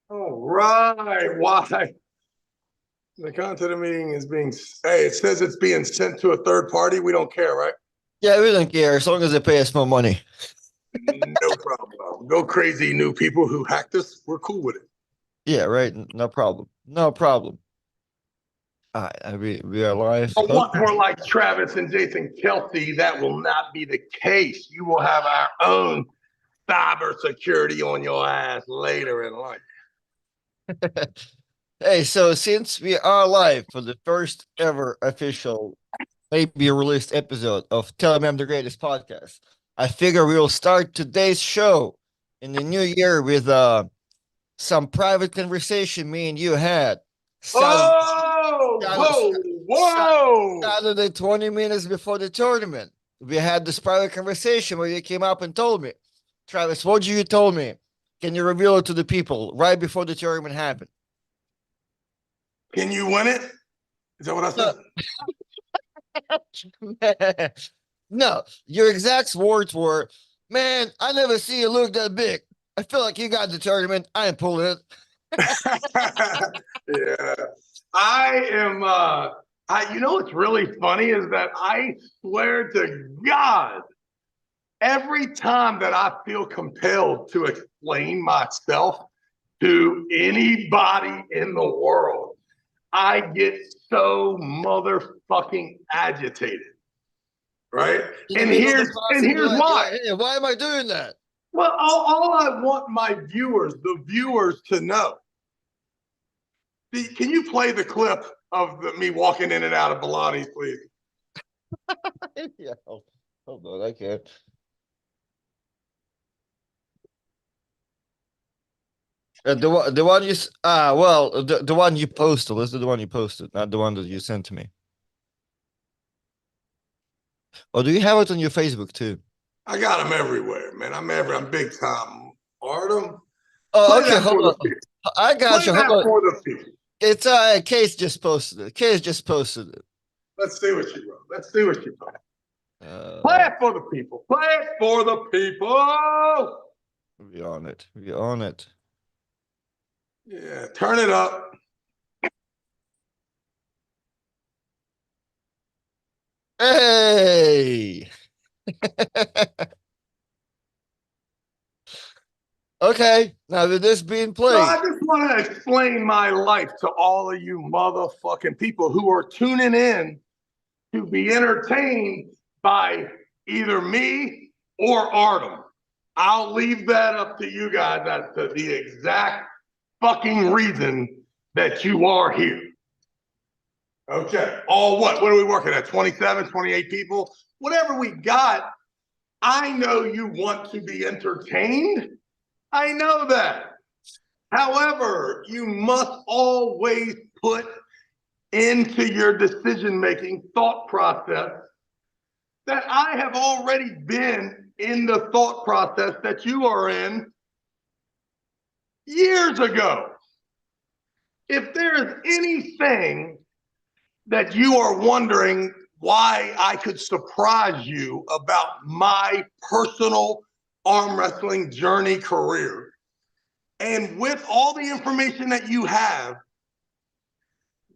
All right. Why? The content of the meeting is being, hey, it says it's being sent to a third party. We don't care, right? Yeah, we don't care as long as they pay us more money. No problem. Go crazy, new people who hacked us. We're cool with it. Yeah, right. No problem. No problem. All right, we are live. But once Okay. we're like Travis and Jason Kelsey, that will not be the case. You will have our own cybersecurity on your ass later in life. Hey, so since we are live for the first ever official, maybe released episode of Tell Me I'm the Greatest podcast, I figure we'll start today's show in the new year with some private conversation me and you had Saturday, Oh, Saturday, whoa, whoa. Saturday 20 minutes before the tournament. We had this private conversation where you came up and told me, Travis, what you told me? Can you reveal it to the people right before the tournament happened? Can you win it? Is that what I No, said? no, your exact words were, man, I never see you look that big. I feel like you got the tournament. I ain't pulling it. Yeah. I am you know what's really funny is that I swear to God, every time that I feel compelled to explain myself to anybody in the world, I get so motherfucking agitated. Right? In the And middle of the and process, you're here's like, why. hey, why am I doing that? Well, all I want my viewers, the viewers, to know. Can you play the clip of me walking in and out of Bellani's, please? Yeah, hold on, I can't. The one you well the one you posted. Let's do the one you posted, not the one that you sent to me. Or do you have it on your Facebook too? I got them everywhere, man. I'm big time. Artem, Oh, play okay, that hold for the on. people. I got Play you. Hold that on. for the people. It's Case just posted it. Case just posted it. Let's see what you wrote. Let's see what you wrote. Play Uh, it for the people. Play it for the people. we on it. We on it. Yeah, turn it up. Hey. Okay. Now with this being So I played. just want to explain my life to all of you motherfucking people who are tuning in to be entertained by either me or Artem. I'll leave that up to you guys as to the exact fucking reason that you are here. Okay. All what? What are we working at? 27, 28 people? Whatever we got, I know you want to be entertained. I know that. However, you must always put into your decision making thought process that I have already been in the thought process that you are in years ago. If there is anything that you are wondering why I could surprise you about my personal arm wrestling journey career, and with all the information that you have,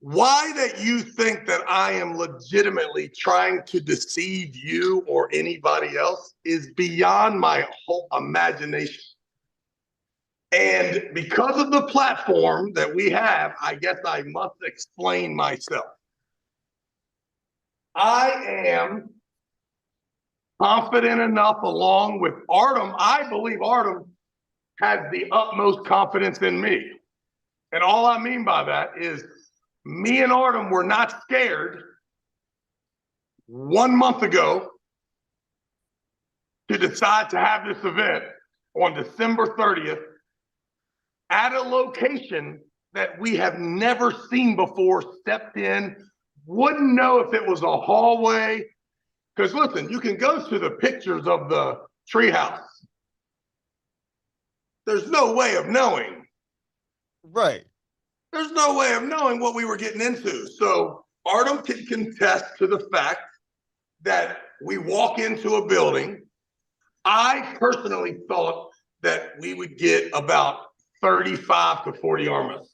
why that you think that I am legitimately trying to deceive you or anybody else is beyond my whole imagination. And because of the platform that we have, I guess I must explain myself. I am confident enough, along with Artem. I believe Artem has the utmost confidence in me. And all I mean by that is me and Artem were not scared 1 month ago to decide to have this event on December 30th at a location that we have never seen before, stepped in, wouldn't know if it was a hallway. Because listen, you can go to the pictures of the treehouse. There's no way of knowing. Right. There's no way of knowing what we were getting into. So Artem can contest to the fact that we walk into a building. I personally thought that we would get about 35 to 40 arm wrestlers.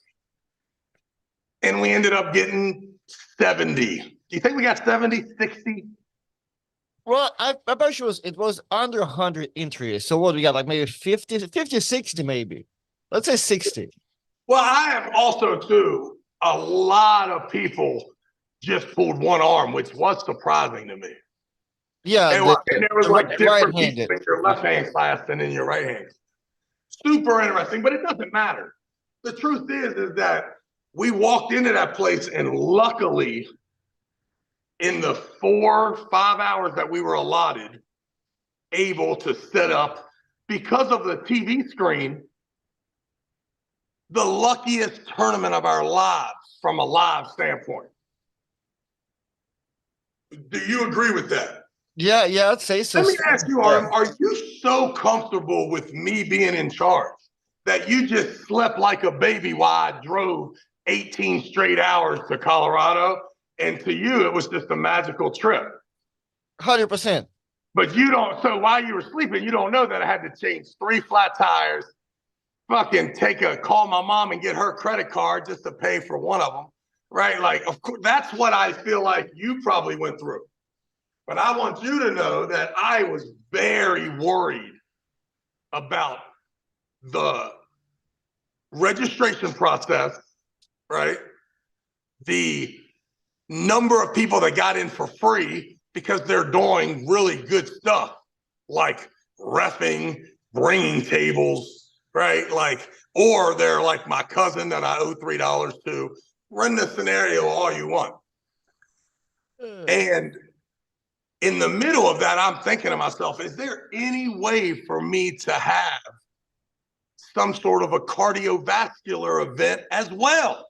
And we ended up getting 70. Do you think we got 70, 60? Well, I bet it was under 100 entries. So what we got, like maybe 50, 60 maybe. Let's say 60. Well, I have also, too, a lot of people just pulled one arm, which was surprising to me. Yeah, and there was like different people in your left hand class than in your right hand. Super interesting, but it doesn't matter. The truth is that we walked into that place, and luckily, in the 4-5 hours that we were allotted, able to set up, because of the TV screen, the luckiest tournament of our lives from a live standpoint. Do you agree with that? Yeah, I'd say so. Let me ask you, Artem, are you so comfortable with me being in charge that you just slept like a baby while I drove 18 straight hours to Colorado? And to you, it was just a magical trip. 100%. But you don't, so while you were sleeping, you don't know that I had to change 3 flat tires, fucking call my mom and get her credit card just to pay for one of them, right? Like, of course, that's what I feel like you probably went through. But I want you to know that I was very worried about the registration process, right? The number of people that got in for free because they're doing really good stuff, like reffing, bringing tables, right? Like, or they're like my cousin that I owe $3 to. Run the scenario all you want. And in the middle of that, I'm thinking to myself, is there any way for me to have some sort of a cardiovascular event as well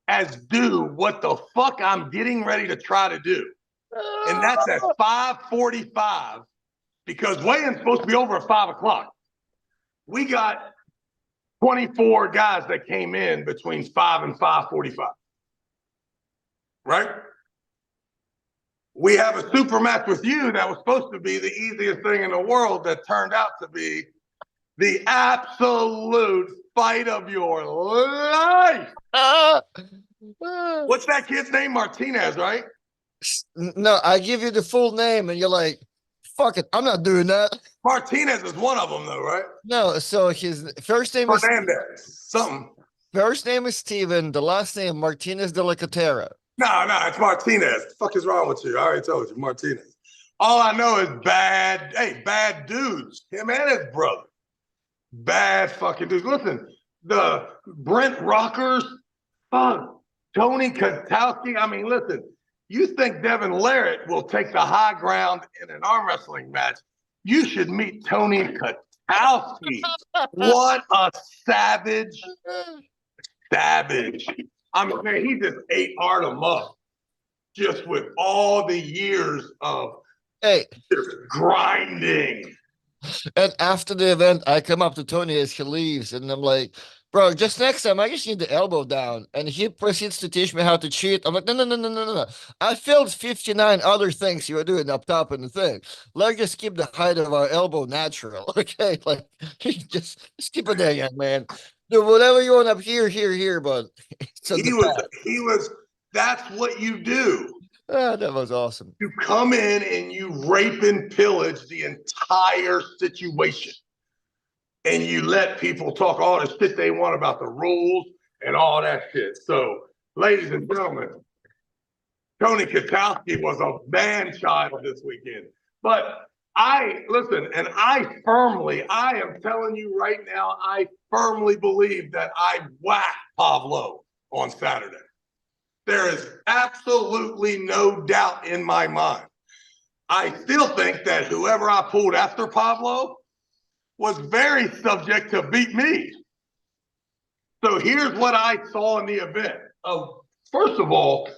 as do what the fuck I'm getting ready to try to do? And that's at 5:45, because weigh-in's supposed to be over at 5 o'clock. We got 24 guys that came in between 5 and 5:45, right? We have a super match with you that was supposed to be the easiest thing in the world that turned out to be the absolute fight of your life. What's that kid's name? Martinez, right? No, I give you the full name and you're like, fuck it, I'm not doing that. Martinez is one of them, though, right? No, so his first name Fernandez, something. First name is Steven, the last name Martinez de la Catera. No, it's Martinez. What the fuck is wrong with you? I already told you, Martinez. All I know is bad dudes. Him and his brother. Bad fucking dudes. Listen, the Brent Rockers, Tony Kotowski. I mean, listen, you think Devin Larrett will take the high ground in an arm wrestling match? You should meet Tony Kotowski. What a savage. I mean, man, he just ate Artem up just with all the years of just grinding. And after the event, I come up to Tony as he leaves, and I'm like, bro, just next time, I just need the elbow down. And he proceeds to teach me how to cheat. I'm like, no. I filled 59 other things you were doing up top in the thing. Let's just keep the height of our elbow natural, okay? Like, just keep it there, young man. Do whatever you want up here, but he was, that's what you do. That was awesome. You come in and you rape and pillage the entire situation. And you let people talk all the shit they want about the rules and all that shit. So, ladies and gentlemen, Tony Kotowski was a man-child this weekend. But I am telling you right now, I firmly believe that I whacked Pablo on Saturday. There is absolutely no doubt in my mind. I still think that whoever I pulled after Pablo was very subject to beat me. So here's what I saw in the event. First of all,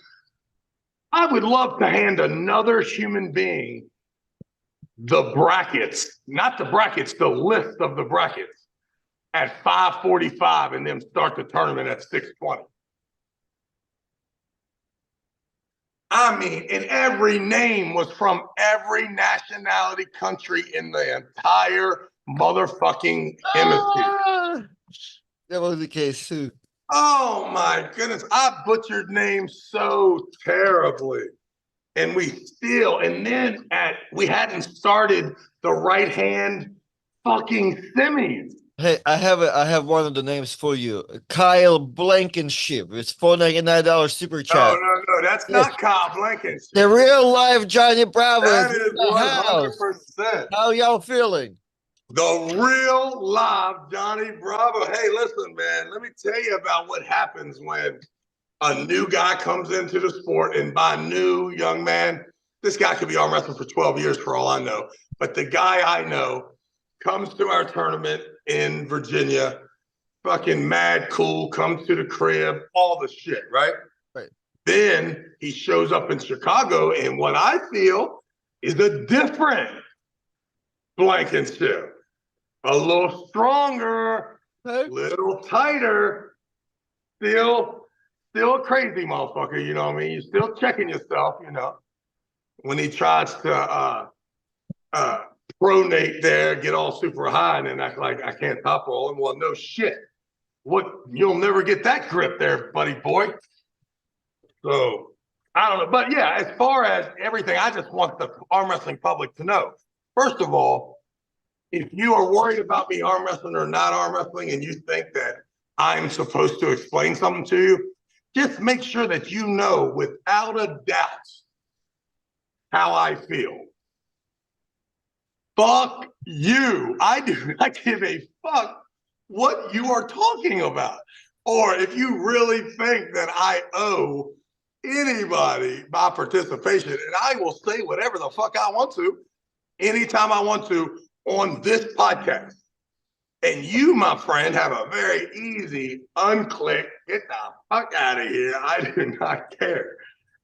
I would love to hand another human being the brackets, not the brackets, the list of the brackets at 5:45 and then start the tournament at 6:20. I mean, and every name was from every nationality country in the entire motherfucking hemisphere. That was the case too. Oh my goodness. I butchered names so terribly. And we hadn't started the right hand fucking semis. Hey, I have one of the names for you. Kyle Blankenship. It's $4.99 super No, chat. no, no, that's The, not Kyle Blankenship. the real life Johnny Bravo is That in is the house. 100%. How y'all feeling? The real live Johnny Bravo. Hey, listen, man, let me tell you about what happens when a new guy comes into the sport. And by new, young man, this guy could be arm wrestling for 12 years for all I know. But the guy I know comes to our tournament in Virginia, fucking mad cool, comes to the crib, all the shit, right? Right. Then he shows up in Chicago, and what I feel is a different Blankenship. A little stronger, a little tighter, still a crazy motherfucker, you know what I mean? You're still checking yourself, you know. When he tries to pronate there, get all super high and then act like I can't top roll him. Well, no shit. What you'll never get that grip there, buddy boy. So I don't know. But yeah, as far as everything, I just want the arm wrestling public to know. First of all, if you are worried about me arm wrestling or not arm wrestling and you think that I'm supposed to explain something to you, just make sure that you know without a doubt how I feel. Fuck you. I do not give a fuck what you are talking about. Or if you really think that I owe anybody my participation, and I will say whatever the fuck I want to, anytime I want to on this podcast. And you, my friend, have a very easy unclick, get the fuck out of here. I do not care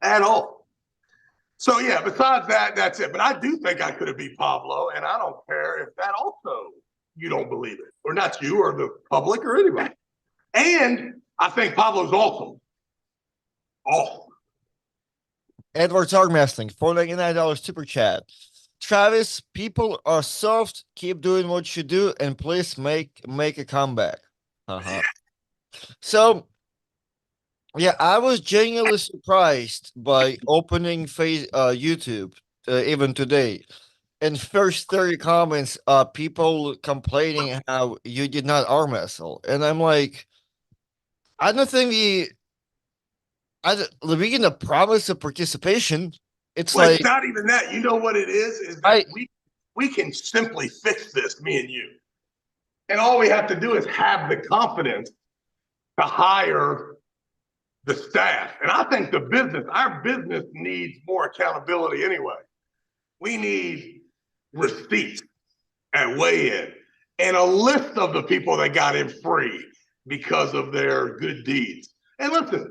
at all. So yeah, besides that, that's it. But I do think I could have beat Pablo, and I don't care if that also you don't believe it, or not you, or the public, or anybody. And I think Pablo's awesome. Awesome. Edward's Arm Wrestling, $4.99 super chat. Travis, people are soft. Keep doing what you do, and please make a comeback. Uh-huh. So yeah, I was genuinely surprised by opening YouTube even today. And first 30 comments, people complaining how you did not arm wrestle. And I'm like, I don't think the beginning of promise of participation. It's Well, like it's not even that. You know what it is that I we can simply fix this, me and you. And all we have to do is have the confidence to hire the staff. And I think our business needs more accountability anyway. We need receipts at weigh-in and a list of the people that got in free because of their good deeds. And listen,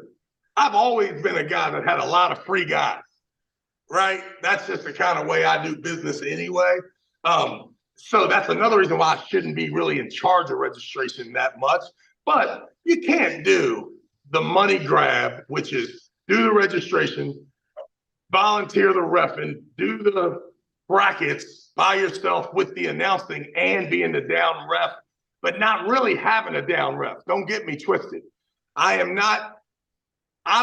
I've always been a guy that had a lot of free guys, right? That's just the kind of way I do business anyway. So that's another reason why I shouldn't be really in charge of registration that much. But you can't do the money grab, which is do the registration, volunteer the ref, and do the brackets by yourself with the announcing and being the down ref, but not really having a down ref. Don't get me twisted. I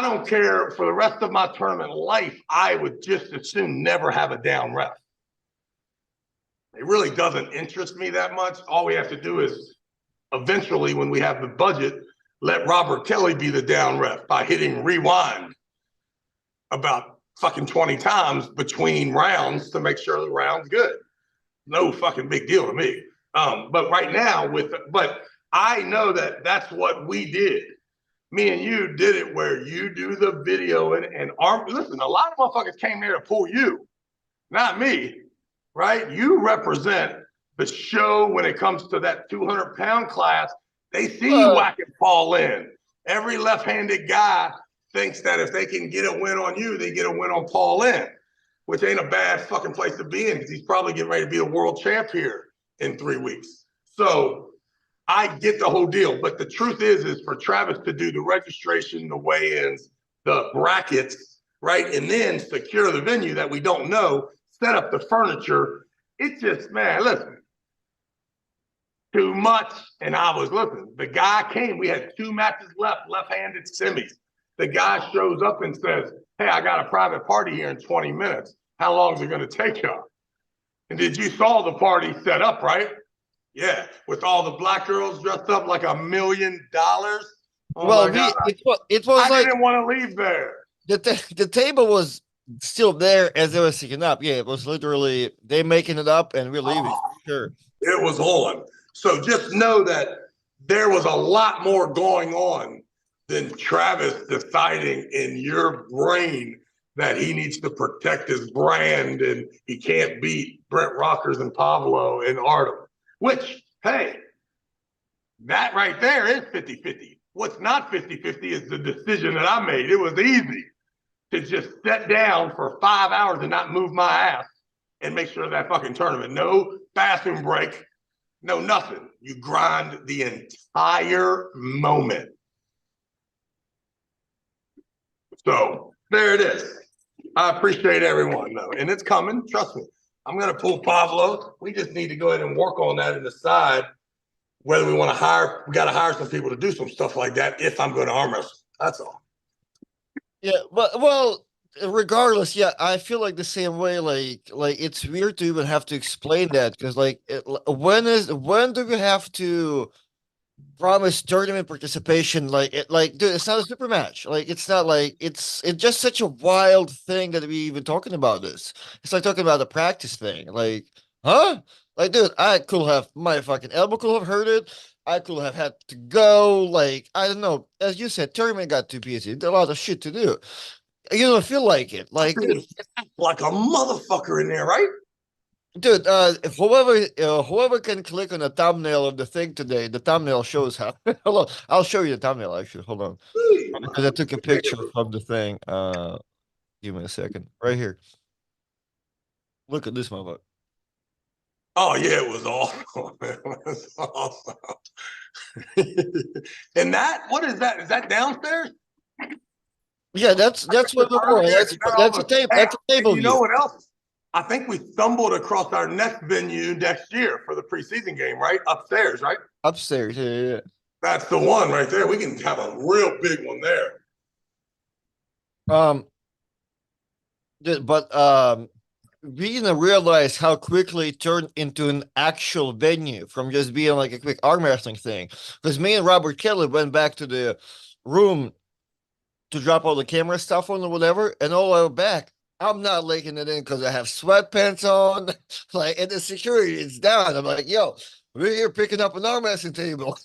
don't care for the rest of my tournament life. I would just as soon never have a down ref. It really doesn't interest me that much. All we have to do is eventually, when we have the budget, let Robert Kelly be the down ref by hitting rewind about fucking 20 times between rounds to make sure the round's good. No fucking big deal to me. But right now, but I know that that's what we did. Me and you did it where you do the video and arm. Listen, a lot of motherfuckers came there to pull you, not me, right? You represent the show when it comes to that 200-pound class. They see you whacking Paul in. Every left-handed guy thinks that if they can get a win on you, they get a win on Paul Lynn, which ain't a bad fucking place to be in because he's probably getting ready to be a world champ here in 3 weeks. So I get the whole deal. But the truth is for Travis to do the registration, the weigh-ins, the brackets, right? And then secure the venue that we don't know, set up the furniture. It's just, man, listen, too much. And I was looking. The guy came. We had 2 matches left, left-handed semis. The guy shows up and says, "Hey, I got a private party here in 20 minutes. How long is it going to take you?" And did you saw the party set up, right? Yeah, with all the black girls dressed up like $1 million. Oh Well, my God. it was I like didn't want to leave there. the table was still there as they were setting up. Yeah, it was literally they making it up and we're leaving. Sure. It was on. So just know that there was a lot more going on than Travis deciding in your brain that he needs to protect his brand and he can't beat Brent Rockers and Pavlo and Artem, which, hey, that right there is 50-50. What's not 50-50 is the decision that I made. It was easy to just sit down for 5 hours and not move my ass and make sure that fucking tournament, no bathroom break, no nothing. You grind the entire moment. So there it is. I appreciate everyone though, and it's coming. Trust me. I'm gonna pull Pavlo. We just need to go ahead and work on that and decide whether we want to hire. We got to hire some people to do some stuff like that. If I'm going to arm wrestle, that's all. Yeah, but well, regardless, yeah, I feel like the same way. Like it's weird to even have to explain that because when do we have to promise tournament participation? Like dude, it's not a super match. Like it's not like it's just such a wild thing that we even talking about this. It's like talking about a practice thing. Like, huh? Like, dude, I could have my fucking elbow could have hurt it. I could have had to go. Like, I don't know. As you said, tournament got too busy. There's a lot of shit to do. You don't feel like it. Like, dude, like a motherfucker in there, right? dude, whoever can click on the thumbnail of the thing today, the thumbnail shows how. Hold on, I'll show you the thumbnail actually. Hold on, because I took a picture from the thing. Give me a second, right here. Look at this motherfucker. Oh yeah, it was awesome. It was awesome. And that, what is that? Is that downstairs? Yeah, that's what the war. That's a table. That's a table You know view. what else? I think we stumbled across our next venue next year for the preseason game, right? Upstairs, right? Upstairs. Yeah. That's the one right there. We can have a real big one there. But we didn't realize how quickly it turned into an actual venue from just being like a quick arm wrestling thing. Because me and Robert Kelly went back to the room to drop all the camera stuff on or whatever, and all the way back, I'm not legging it in because I have sweatpants on, like, and the security is down. I'm like, yo, we're here picking up an arm wrestling table.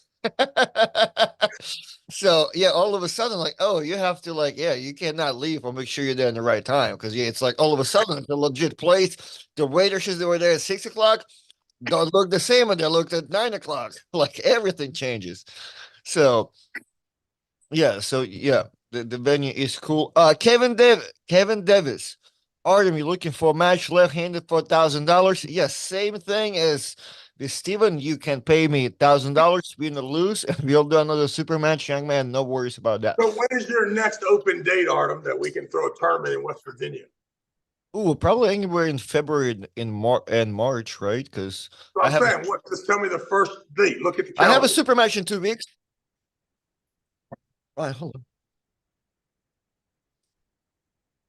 So yeah, all of a sudden, like, oh, you have to like, yeah, you cannot leave or make sure you're there in the right time because yeah, it's like all of a sudden it's a legit place. The waitresses that were there at 6 o'clock don't look the same, and they looked at 9 o'clock. Like everything changes. So yeah, the venue is cool. Kevin Davis. Artem, you looking for a match left-handed for $1,000? Yes, same thing as with Steven. You can pay me $1,000, win or lose, and we'll do another super match, young man. No worries about that. So when is your next open date, Artem, that we can throw a tournament in West Virginia? Ooh, probably anywhere in February and March, right? Because So I'm saying, what? Just tell me the first date. Look at the calendar. I have a super match in 2 weeks. All right, hold on.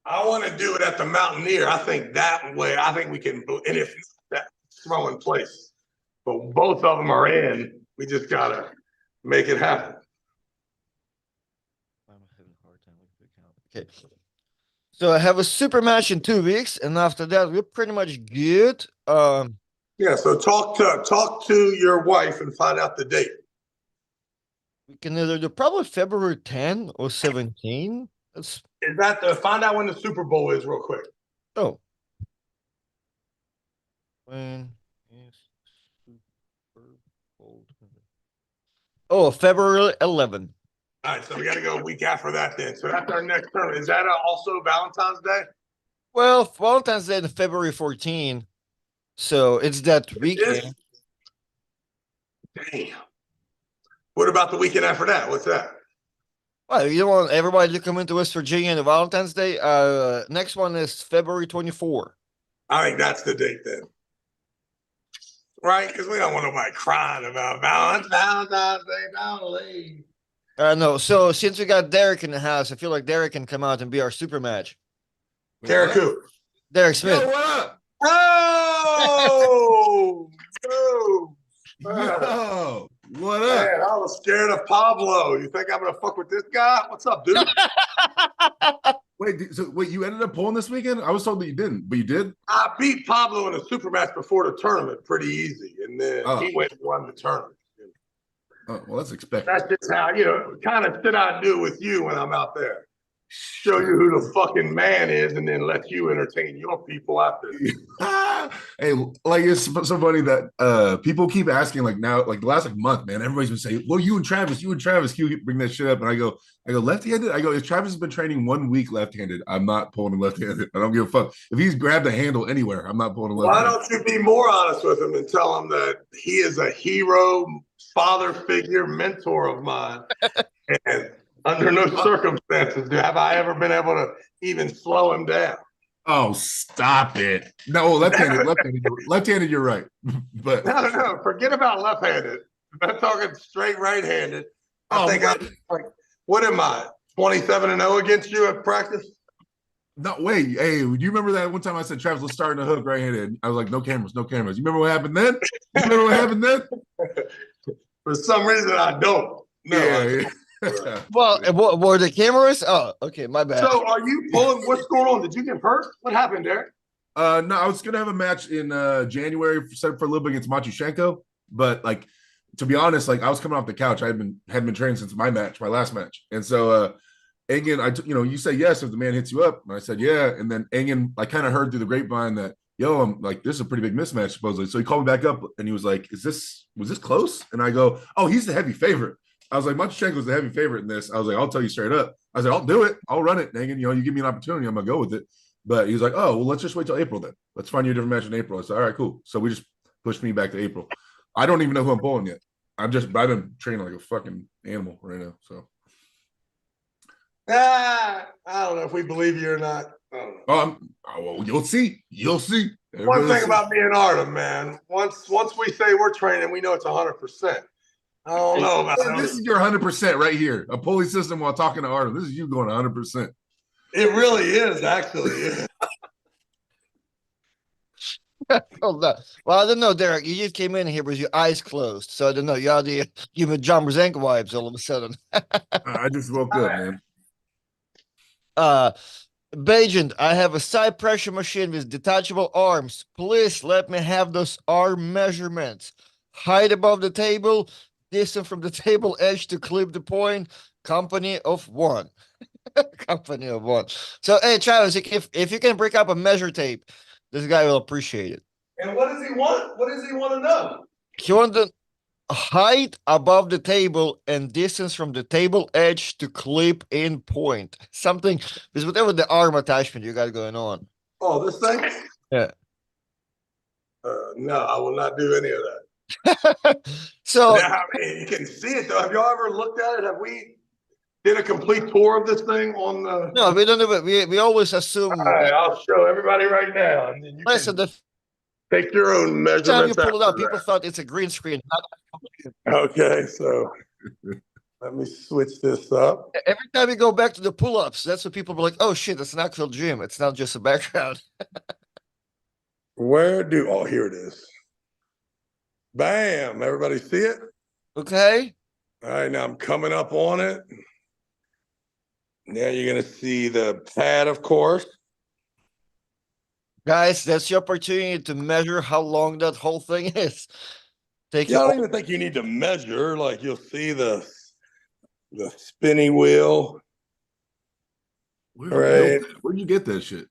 I want to do it at the Mountaineer. I think that way, I think we can, and if that throw in place, but both of them are in, we just got to make it happen. I'm having a hard time with the account. Okay. So I have a super match in 2 weeks, and after that, we're pretty much good. Yeah, so talk to your wife and find out the date. We can either do probably February 10 or 17. That's Is that the find out when the Super Bowl is real quick? oh. When is Super Bowl? Oh, February 11. All right, so we got to go a week after that then. So that's our next tournament. Is that also Valentine's Day? Well, Valentine's Day is February 14. So it's that weekend. Damn. What about the weekend after that? What's that? Well, you don't want everybody to come into West Virginia on Valentine's Day. Next one is February 24. I think that's the date then. right? Because we don't want nobody crying about Valentine's Day, don't leave. No. So since we got Derek in the house, I feel like Derek can come out and be our super match. Derek who? Derek Yo, Smith. what up? Oh, no. Yo, what up? Man, I was scared of Pablo. You think I'm gonna fuck with this guy? What's up, dude? Wait, you ended up pulling this weekend? I was told that you didn't, but you did? I beat Pablo in a super match before the tournament pretty easy, and then he went and won the tournament. Oh, well, that's expected. That's just how, kind of shit I do with you when I'm out there. Show you who the fucking man is, and then let you entertain your people after. Hey, like it's so funny that people keep asking, like now, like the last month, man, everybody's been saying, well, you and Travis, keep bring that shit up. And I go left-handed. I go, if Travis has been training 1 week left-handed, I'm not pulling him left-handed. I don't give a fuck. If he's grabbed a handle anywhere, I'm not pulling him left-handed. Why don't you be more honest with him and tell him that he is a hero, father figure, mentor of mine, and under no circumstances have I ever been able to even slow him down. Oh, stop it. No, left-handed, you're right. But no, forget about left-handed. I'm talking straight right-handed. I think I'm like, what am I? 27-0 against you at practice? No, wait. Hey, do you remember that one time I said, Travis, let's start in the hook right-handed? I was like, no cameras. You remember what happened then? For some reason, I don't. No, yeah. Well, what were the cameras? Oh, okay, my bad. So are you pulling? What's going on? Did you get hurt? What happened, Derek? No, I was gonna have a match in January set for a little bit against Matushenko, but like to be honest, like I was coming off the couch. I hadn't been training since my last match, and so Engen, you say yes if the man hits you up, and I said yeah, and then Engen, I kind of heard through the grapevine that I'm like, this is a pretty big mismatch supposedly. So he called me back up and he was like, was this close? And I go, oh, he's the heavy favorite. I was like, Matushenko's the heavy favorite in this. I was like, I'll tell you straight up. I was like, I'll do it. I'll run it, Engen. You give me an opportunity, I'm gonna go with it. But he was like, oh, well, let's just wait till April then. Let's find you a different match in April. I said, all right, cool. So we just pushed me back to April. I don't even know who I'm pulling yet. I've been training like a fucking animal right now. So I don't know if we believe you or not. well, you'll see. One thing about me and Artem, man. Once we say we're training, we know it's 100%. I don't know about this. Is your 100% right here. A pulley system while talking to Artem. This is you going 100%. It really is, actually. Hold on. Well, I don't know, Derek. You just came in here with your eyes closed, so I don't know. You had the give John Brzenko vibes all of a sudden. I just woke up, man. Bagent, I have a side pressure machine with detachable arms. Please let me have those arm measurements. Height above the table, distance from the table edge to clip the point. Company of one. Company of one. So, hey, Travis, if you can break up a measure tape, this guy will appreciate it. And what does he want? What does he want to know? He wants the height above the table and distance from the table edge to clip in point. Something with whatever the arm attachment you got going on. Oh, this thing? Yeah. No, I will not do any of that. So yeah, I mean, you can see it though. Have y'all ever looked at it? Have we did a complete tour of this thing on the? No, we don't do it. We always assume. All right, I'll show everybody right now, and then you Listen, can take your own measurements. Time you pull it up, that. people thought it's a green screen. Okay, so let me switch this up. Every time you go back to the pull-ups, that's what people were like, "Oh shit, it's an actual gym. It's not just a background." Oh, here it is. Bam! Everybody see it? Okay. All right, now I'm coming up on it. Now you're gonna see the pad, of course. Guys, that's your opportunity to measure how long that whole thing is. I don't even think you need to measure. Like you'll see the spinny wheel. Where'd you get that shit?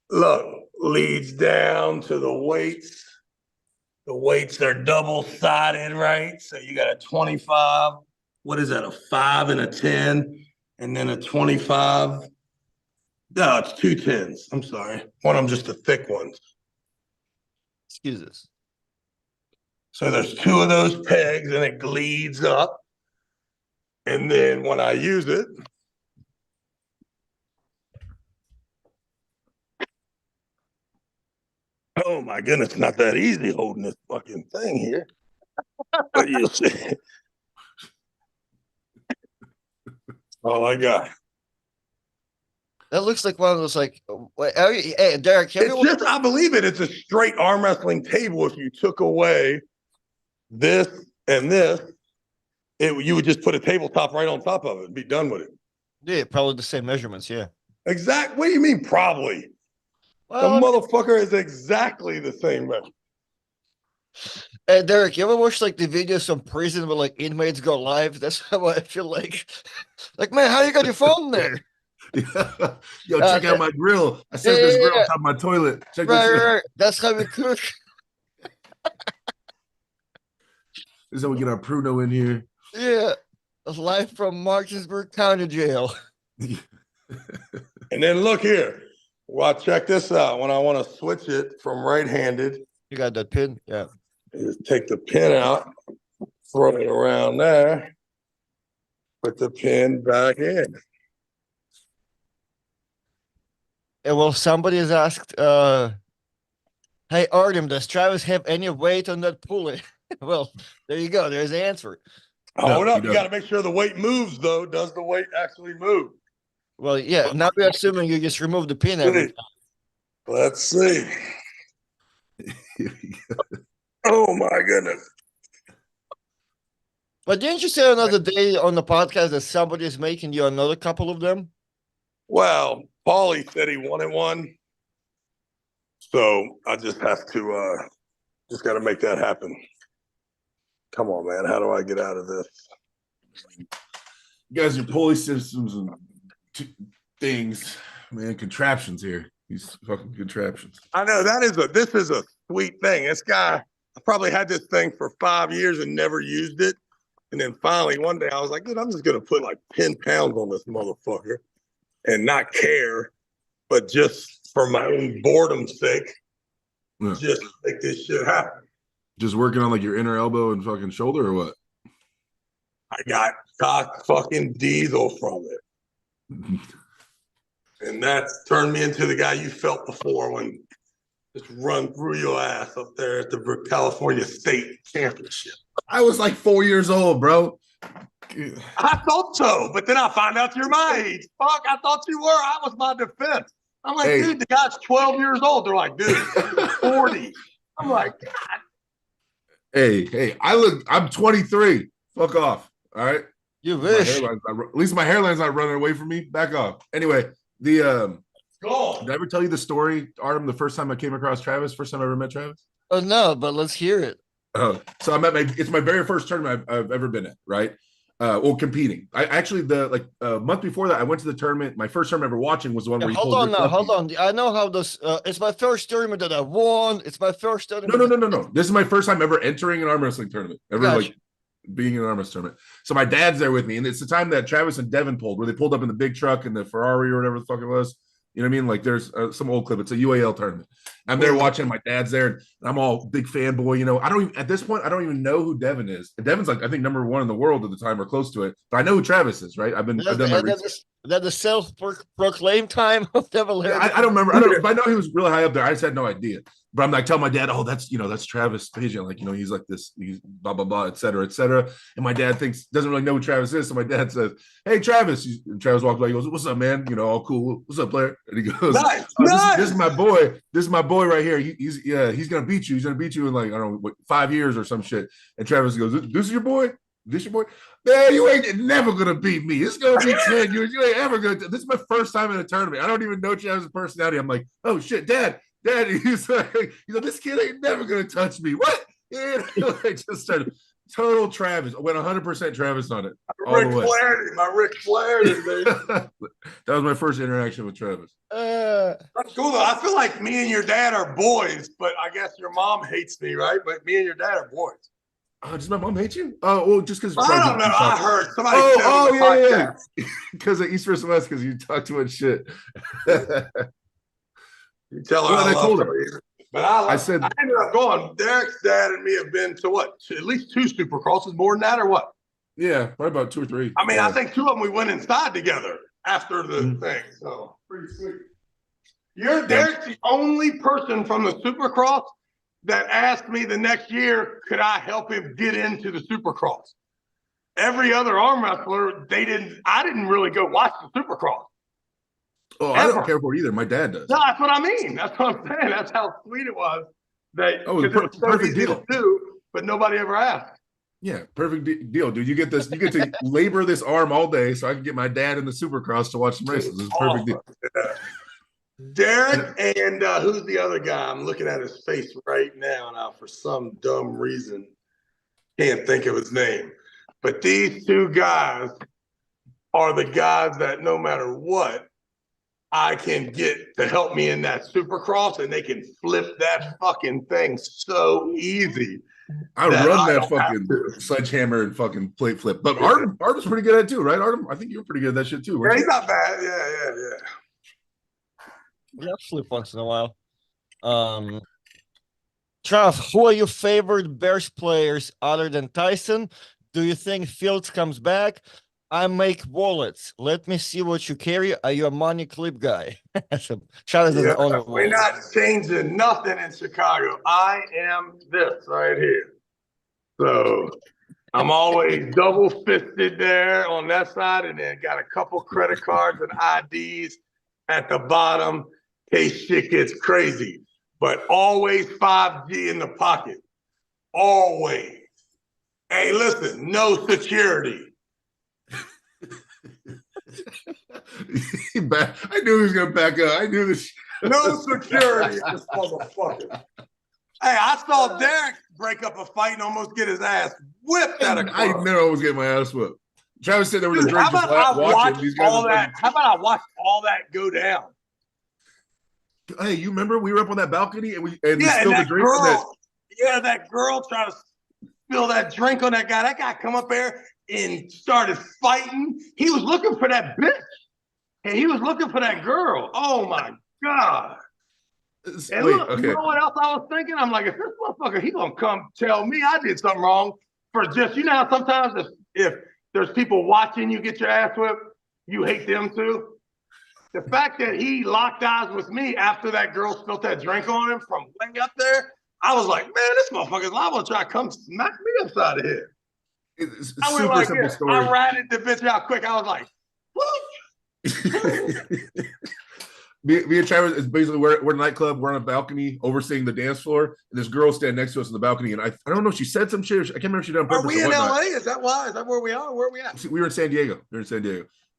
Look, leads down to the weights. The weights are double-sided, right? So you got a 25. What is that? A 5 and a 10, and then a 25. No, it's 2 10s. I'm sorry. One of them just the thick ones. Excuse us. So there's 2 of those pegs, and it leads up. And then when I use it, Oh my goodness, it's not that easy holding this fucking thing here. But you see. Oh my God. That looks like one of those like. Hey, Derek, have It's you just, I believe it. It's a straight arm wrestling table. If you took away this and this, you would just put a tabletop right on top of it and be done with it. Yeah, probably the same measurements. Yeah. Exactly. What do you mean, probably? Well, The motherfucker is exactly the same measure. Hey, Derek, you ever watch like the videos from prison where like inmates go live? That's how I feel like. Like, man, how you got your phone there? Yo, check out my grill. I set this grill on top of my toilet. Check this shit. Right. That's how we cook. This is how we get our Pruno in here. Yeah. Live from Martinsburg County Jail. And then look here. Well, check this out. When I want to switch it from right-handed, You got that pin? Yeah. just take the pin out, throw it around there, put the pin back in. And well, somebody has asked, hey, Artem, does Travis have any weight on that pulley? Well, there you go. There's the answer. Hold No, up. You got to make sure the weight moves, though. Does the weight actually move? Well, yeah. Now we're assuming you just remove the pin every time. Let's see. Oh, my goodness. But didn't you say another day on the podcast that somebody is making you another couple of them? Well, Paulie said he wanted one. So I just have to, just got to make that happen. Come on, man. How do I get out of this? You guys are pulley systems and things, man. Contraptions here. These fucking contraptions. I know this is a sweet thing. This guy, I probably had this thing for 5 years and never used it. And then finally one day I was like, dude, I'm just going to put like 10 pounds on this motherfucker and not care, but just for my own boredom's sake, just make this shit happen. Just working on like your inner elbow and fucking shoulder or what? I got cock fucking diesel from it. And that turned me into the guy you felt before when just run through your ass up there at the California State Championship. I was like 4 years old, bro. I thought so, but then I found out you're my age. Fuck, I thought you were. That was my defense. I'm like, dude, the guy's 12 years old. They're like, dude, 40. I'm like, God. Hey, I'm 23. Fuck off. All right. You wish. At least my hairline's not running away from me. Back off. Anyway, did I ever tell you the story, Artem, the first time I came across Travis, first time I ever met Travis? Oh no, but let's hear it. So I'm at it's my very first tournament I've ever been at, right? Competing. I actually a month before that I went to the tournament. My first tournament ever watching was the one where you hold on. I know how this. It's my first tournament that I won. It's my first tournament. No. This is my first time ever entering an arm wrestling tournament. Like being in an arm wrestling tournament. So my dad's there with me, and it's the time that Travis and Devin pulled, where they pulled up in the big truck and the Ferrari or whatever the fuck it was. You know what I mean? Like there's some old clip. It's a UAL tournament. I'm there watching. My dad's there. And I'm all big fanboy. You know, at this point, I don't even know who Devin is. And Devin's like, I think #1 in the world at the time or close to it. But I know who Travis is, right? I've done my research. That the self-proclaimed time of Devil Hair. I don't remember. I know he was really high up there. I just had no idea. But I'm like, tell my dad, oh, that's Travis Bagent. Like, he's like this, he's blah, blah, blah, et cetera, et cetera. And my dad doesn't really know who Travis is. So my dad says, hey, Travis. And Travis walks by, he goes, what's up, man? All cool. What's up, player? And he goes, nice. This is my boy. This is my boy right here. He's going to beat you. He's going to beat you in like, I don't know, 5 years or some shit. And Travis goes, this is your boy? This your boy? Man, you ain't never gonna beat me. It's gonna be 10 years. You ain't ever gonna. This is my first time in a tournament. I don't even know Travis' personality. I'm like, oh shit, Dad. He's like, this kid ain't never gonna touch me. What? And I just started total Travis. I went 100% Travis on it. My Ric Flair, baby. That was my first interaction with Travis. That's cool though. I feel like me and your dad are boys, but I guess your mom hates me, right? But me and your dad are boys. Does my mom hate you? Oh, well, just because I don't know. I heard somebody. Yeah. Because of East versus West, because you talk too much shit. You tell her. I told her. But I ended up going. Derek's dad and me have been to what? At least 2 Supercrosses, more than that, or what? Yeah, probably about 2 or 3. I mean, I think 2 of them we went inside together after the thing. So pretty sweet. There's the only person from the Supercross that asked me the next year, could I help him get into the Supercross? Every other arm wrestler, I didn't really go watch the Supercross. Oh, I don't care for it either. My dad does. No, that's what I mean. That's what I'm saying. That's how sweet it was. That Oh, it was so perfect easy deal. to do, but nobody ever asked. Yeah, perfect deal, dude. You get this. You get to labor this arm all day, so I can get my dad in the Supercross to watch some races. This is perfect deal. Yeah. Derek and who's the other guy? I'm looking at his face right now, for some dumb reason can't think of his name. But these two guys are the guys that no matter what, I can get to help me in that Supercross, and they can flip that fucking thing so easy. I run that fucking sledgehammer and fucking plate flip. But Artem's pretty good at it too, right, Artem? I think you're pretty good at that shit too. Yeah, he's not bad. Yeah. Yeah, flip once in a while. Trav, who are your favorite Bears players other than Tyson? Do you think Fields comes back? I make wallets. Let me see what you carry. Are you a money clip guy? So, we're not changing nothing in Chicago. I am this right here. So I'm always double fisted there on that side, and then got a couple credit cards and IDs at the bottom in case shit gets crazy. But always 5G in the pocket. Always. Hey, listen, no security. I knew he was gonna back up. I knew this. No security, this motherfucker. Hey, I saw Derek break up a fight and almost get his ass whipped out of I never almost get my ass whipped. Travis said there was a drink just watching these guys. How about I watch all that go down? Hey, you remember we were up on that balcony and spilled that the drink? That girl tried to spill that drink on that guy. That guy come up there and started fighting. He was looking for that bitch. And he was looking for that girl. Oh my God. And look, you know what else I was thinking? I'm like, if this motherfucker, he gonna come tell me I did something wrong for just, you know how sometimes if there's people watching you get your ass whipped, you hate them too. The fact that he locked eyes with me after that girl spilled that drink on him from way up there, I was like, man, this motherfucker's liable to try to come smack me upside the head. It's a super simple story. I ratted the bitch out quick. I was like, me and Travis is basically we're in a nightclub. We're on a balcony overseeing the dance floor, and this girl standing next to us on the balcony. And I don't know if she said some shit. I can't remember if she did on purpose. Are we in LA? Is that why? Is that where we are? Where are we at? We were in San Diego.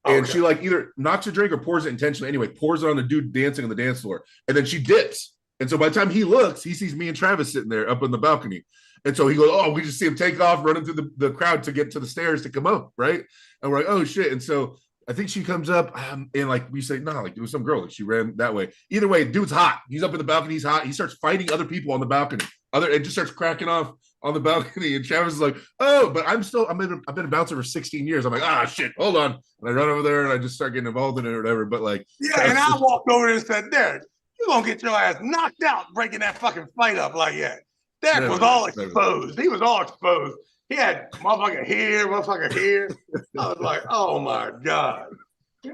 And she like either knocks a drink or pours it intentionally. Anyway, pours it on the dude dancing on the dance floor, and then she dips. And so by the time he looks, he sees me and Travis sitting there up on the balcony. And so he goes, oh, we just see him take off, running through the crowd to get to the stairs to come up, right? And we're like, oh shit. And so I think she comes up and like we say, nah, like it was some girl. Like she ran that way. Either way, dude's hot. He's up in the balcony. He's hot. He starts fighting other people on the balcony. It just starts cracking off on the balcony. And Travis is like, oh, but I've been a bouncer for 16 years. I'm like, shit, hold on. And I run over there and I just start getting involved in it or whatever. But like, and I walked over there and said, Derek, you're gonna get your ass knocked out breaking that fucking fight up like that. Derek was all exposed. He was all exposed. He had motherfucker here. I was like, oh my God.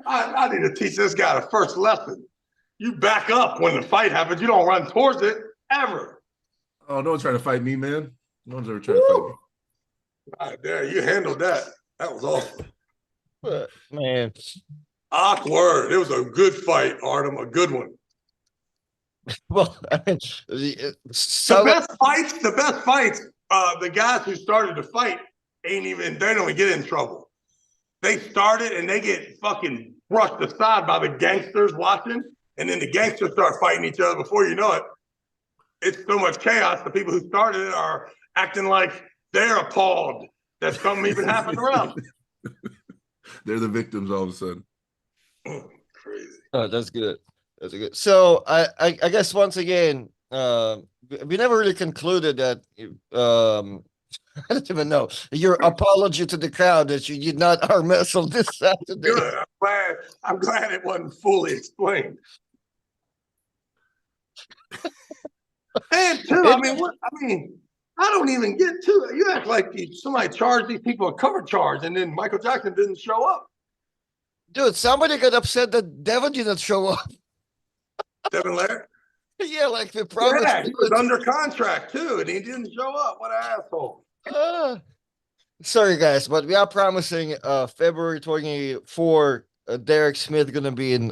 I need to teach this guy the first lesson. You back up when the fight happens. You don't run towards it ever. Oh, no one's trying to fight me, man. No one's ever trying to fight me. All right, there, you handled that. That was awesome. Man. Awkward. It was a good fight, Artem, a good one. Well, I mean, the best fights, the guys who started the fight they don't get in trouble. They started and they get fucking brushed aside by the gangsters watching, and then the gangsters start fighting each other. Before you know it, it's so much chaos. The people who started it are acting like they're appalled that something even happened around. They're the victims all of a sudden. Crazy. Oh, that's good. That's good. So I guess once again, we never really concluded that. I don't even know your apology to the crowd that you did not arm wrestle this Saturday. Good. I'm glad it wasn't fully explained. And too, I don't even get to it. You act like somebody charged these people a cover charge, and then Michael Jackson didn't show up. Dude, somebody got upset that Devin didn't show up. Devin Lair? Yeah, like we promised. Yeah, he was under contract too, and he didn't show up. What an asshole. Sorry, guys, but we are promising February 24, Derek Smith going to be in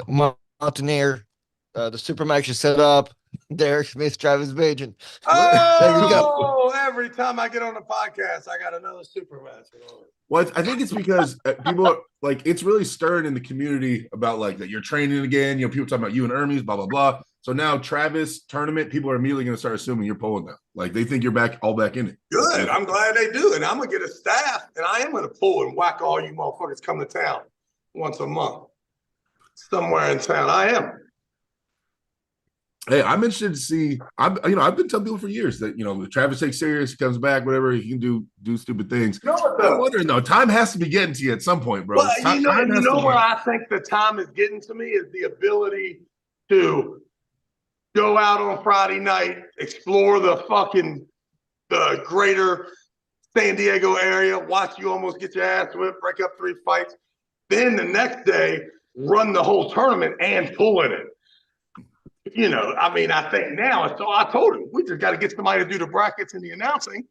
Mountaineer. The super match is set up. Derek Smith, Travis Bagent. There you go. Oh, every time I get on the podcast, I got another super match. Well, I think it's because people are, like, it's really stirring in the community about like that you're training again. You know, people talking about you and Hermes, blah blah blah. So now Travis tournament, people are immediately going to start assuming you're pulling now. Like they think you're back in it. Good. I'm glad they do, and I'm gonna get a staff, and I am gonna pull and whack all you motherfuckers come to town once a month, somewhere in town. I am. Hey, I'm interested to see. I've been telling people for years that if Travis takes serious, he comes back, whatever, he can do stupid things. I'm wondering though, time has to be getting to you at some point, bro. Well, Time where I think the time is getting to me is the ability to go out on Friday night, explore the greater San Diego area, watch you almost get your ass whipped, break up 3 fights. Then the next day, run the whole tournament and pull in it. I think now, so I told him, we just got to get somebody to do the brackets and the announcing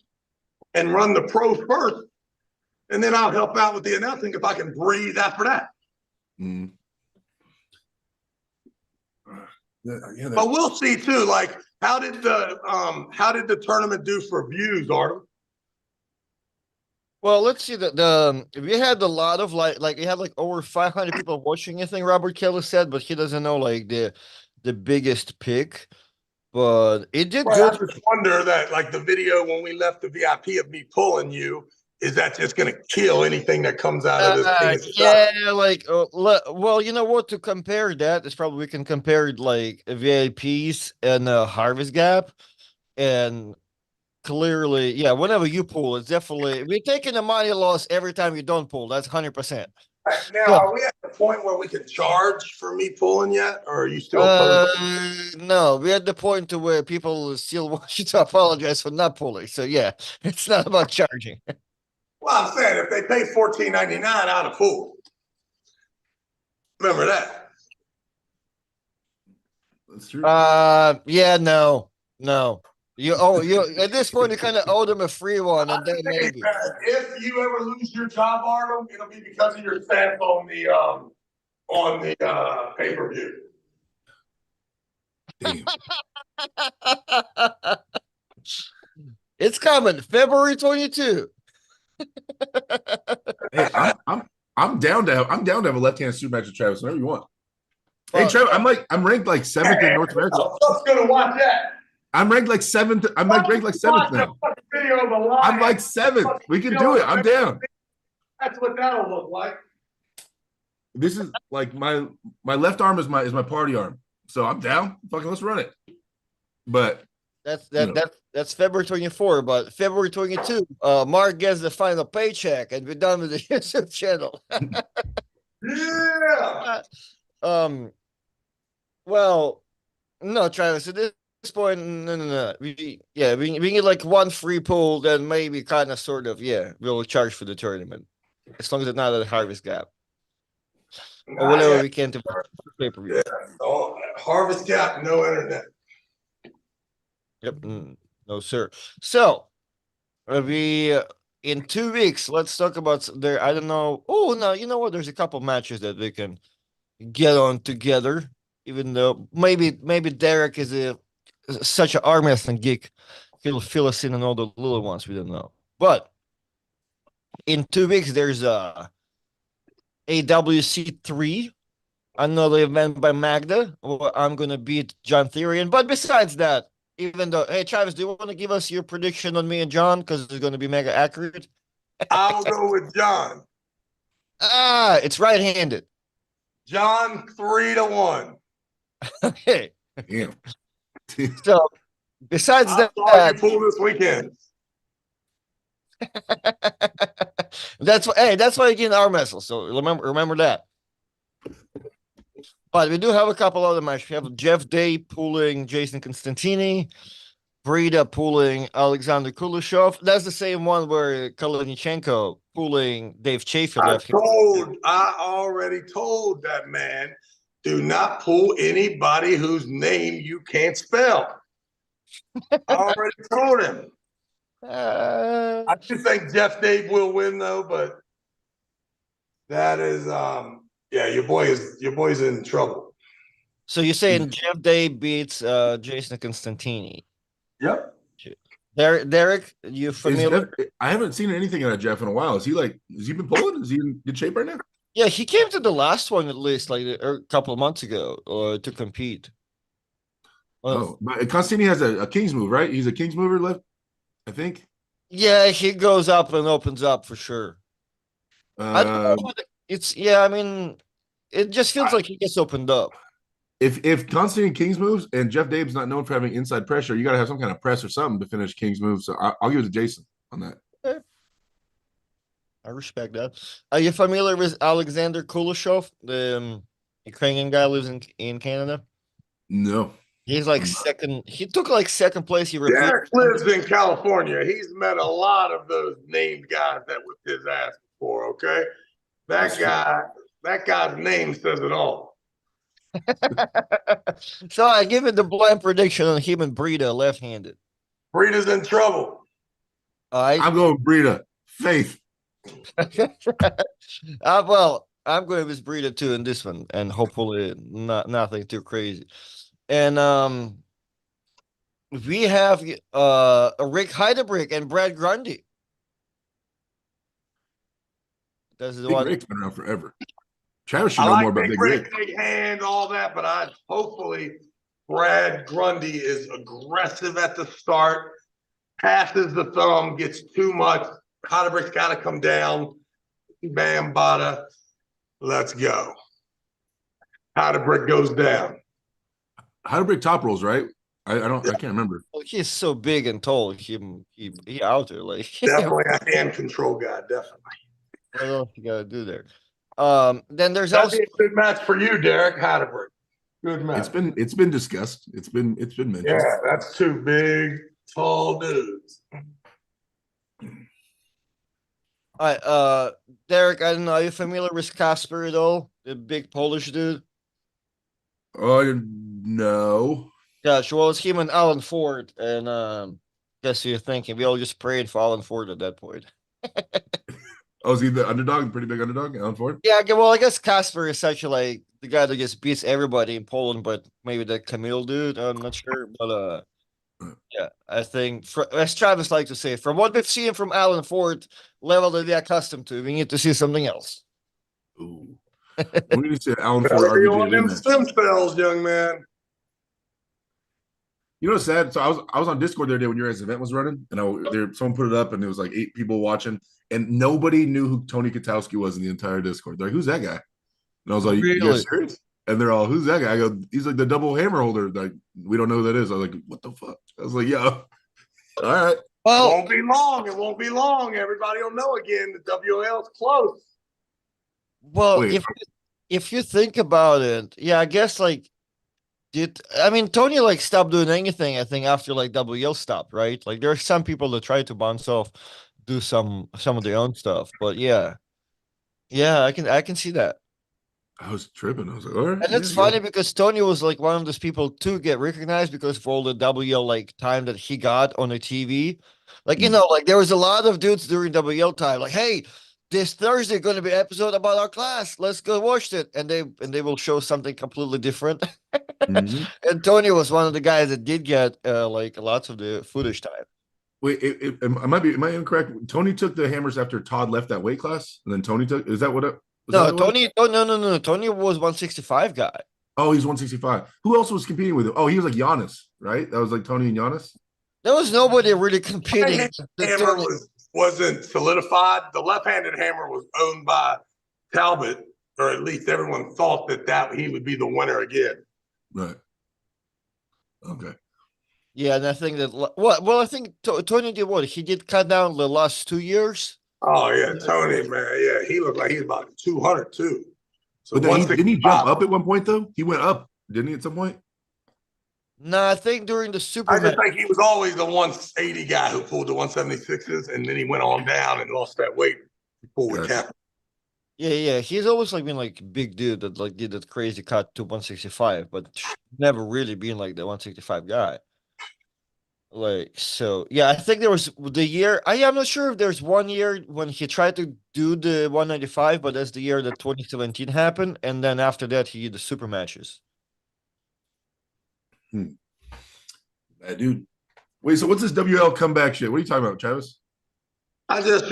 and run the pros first. And then I'll help out with the announcing if I can breathe after that. Mm. But we'll see too. Like, how did the tournament do for views, Artem? Well, let's see we had a lot of like we had like over 500 people watching. I think Robert Kelly said, but he doesn't know like the biggest pick. But it did good. I just wonder that like the video when we left the VIP of me pulling you, is that just going to kill anything that comes out of this? Yeah, like, well, you know what? To compare that is probably we can compare it like VIPs and Harvest Gap, and clearly, yeah. Whenever you pull, it's definitely we're taking the money loss every time you don't pull. That's 100%. Now, are we at the point where we can charge for me pulling yet, or are you still opposed? No, we're at the point to where people still want you to apologize for not pulling. So yeah, it's not about charging. Well, I'm saying if they pay $14.99 out of pool, remember that. That's true. Yeah, no. You at this point you kind of owe them a free one, and then maybe if you ever lose your job, Artem, it'll be because of your stats on the pay-per-view. Damn. It's coming February 22. Hey, I'm down to have a left-hand super match with Travis whenever you want. Hey, Trevor, I'm ranked like 7th in North America. Who's gonna watch that? I'm ranked like 7th. I'm like ranked like 7th now. I'm like 7th. We can do it. I'm down. That's what that'll look like. This is like my left arm is my party arm. So I'm down. Fucking let's run it. But that's February 24, but February 22, Mark gets the final paycheck and we're done with the YouTube channel. Yeah. Well, no, Travis, at this point, no. We need like one free pull, then maybe kind of sort of, we'll charge for the tournament. As long as it's not at Harvest Gap. Or whatever we can to pay-per-view. Yeah. Oh, Harvest Gap, no internet. Yep. No, sir. So, in 2 weeks, let's talk about there. I don't know. Oh, no, you know what? There's a couple matches that we can get on together, even though maybe Derek is such an arm wrestling geek. He'll fill us in on all the little ones we don't know. But in 2 weeks, there's AWC3, another event by Magda, where I'm going to beat John Therian. But besides that, even though, hey, Travis, do you want to give us your prediction on me and John? Because it's going to be mega accurate. I'll go with John. It's right-handed. John 3-1. Okay. Damn. So, besides that, you pull this weekend. that's why you get an arm wrestle. So remember that. But we do have a couple other matches. We have Jeff Day pulling Jason Constantini, Breda pulling Alexander Kuleshov. That's the same one where Kalinichenko pulling Dave Chaffee. I already told that man do not pull anybody whose name you can't spell. I already told him. I do think Jeff Dave will win though, but that is yeah, your boy's in trouble. So you're saying Jeff Day beats Jason Constantini? Yep. Derek, you familiar? I haven't seen anything out of Jeff in a while. Has he been pulling? Is he in good shape right now? Yeah, he came to the last one at least like a couple of months ago to compete. Oh, but Constantini has a King's move, right? He's a King's mover left, I think. Yeah, he goes up and opens up for sure. I don't know what it's. Yeah, I mean, it just feels like he gets opened up. If Constantine King's moves and Jeff Dave's not known for having inside pressure, you got to have some kind of press or something to finish King's moves. So I'll give it to Jason on that. Okay. I respect that. Are you familiar with Alexander Kuleshov, the Ukrainian guy lives in Canada? No. He's like second. He took like second place. Derek lives in California. He's met a lot of those named guys that whipped his ass before. Okay, that guy's name says it all. So I give it the blind prediction on him and Brita left-handed. Breda's in trouble. I'm going Brita. Faith. Well, I'm going with Brita too in this one, and hopefully nothing too crazy. And we have Rick Heidebrick and Brad Grundy. That's the one. Rick's been around forever. Travis should I know like more about Big Rick. Big hand, all that, but hopefully Brad Grundy is aggressive at the start, passes the thumb, gets too much. Heidebrick's got to come down. Bam, bada. Let's go. Heidebrick goes down. Heidebrick top rolls, right? I can't remember. Oh, he's so big and tall. He out there like Definitely a hand control guy. Definitely. What else you gotta do there? Then there's That'd also be a good match for you, Derek Heidebrick. Good match. It's been discussed. It's been mentioned. Yeah, that's two big, tall dudes. All right, Derek, I don't know. Are you familiar with Casper at all? The big Polish dude? Oh no. Gosh, well, it's him and Alan Ford, and guess you're thinking we all just prayed for Alan Ford at that point. Oh, is he the underdog? Pretty big underdog, Alan Ford? Yeah, well, I guess Casper is such like the guy that just beats everybody in Poland, but maybe the Camille dude. I'm not sure, but yeah, I think as Travis likes to say, from what we've seen from Alan Ford, level that they're accustomed to, we need to see something else. Ooh. We need to see Alan Ford RVJ them stem cells, young man. You know what's sad? So I was on Discord the other day when your guys' event was running, and someone put it up, and there was like 8 people watching, and nobody knew who Tony Katowski was in the entire Discord. They're like, "Who's that guy?" And I was like, "You guys serious?" And they're all, "Who's that guy?" I go, "He's like the double hammer holder." Like, we don't know who that is. I was like, "What the fuck?" I was like, "Yo, all right." Well, it won't be long. It won't be long. Everybody will know again. The WL's close. Well, if you think about it, yeah, I guess like Tony like stopped doing anything, I think, after like WL stopped, right? Like there are some people that try to bounce off, do some of their own stuff. But yeah, I can see that. I was tripping. I was like, all right. And it's funny because Tony was like one of those people to get recognized because of all the WL like time that he got on the TV. Like, like there was a lot of dudes during WL time, like, hey, this Thursday going to be an episode about our class. Let's go watch it. And they will show something completely different. Mm-hmm. And Tony was one of the guys that did get like lots of the footage time. Wait, am I incorrect? Tony took the hammers after Todd left that weight class, and then Tony took. Is that what it? No, Tony. Oh, no. Tony was 165 guy. Oh, he's 165. Who else was competing with him? Oh, he was like Giannis, right? That was like Tony and Giannis. There was nobody really competing. Hammer wasn't solidified. The left-handed hammer was owned by Talbot, or at least everyone thought that he would be the winner again. Right. Okay. Yeah, and I think that I think Tony did what? He did cut down the last 2 years. Oh yeah, Tony, man, yeah, he looked like he was about 200 too. So but then didn't he jump up at one point though? He went up, didn't he? At some point. No, I think during the Super. I just think he was always the 180 guy who pulled the 176s, and then he went on down and lost that weight. He pulled with cap. Yeah. He's always like been like big dude that like did that crazy cut to 165, but never really been like the 165 guy. Like so, yeah. I think there was the year. I'm not sure if there's one year when he tried to do the 195, but that's the year that 2017 happened, and then after that he did the super matches. Dude. Wait, so what's this WL comeback shit? What are you talking about, Travis? I just,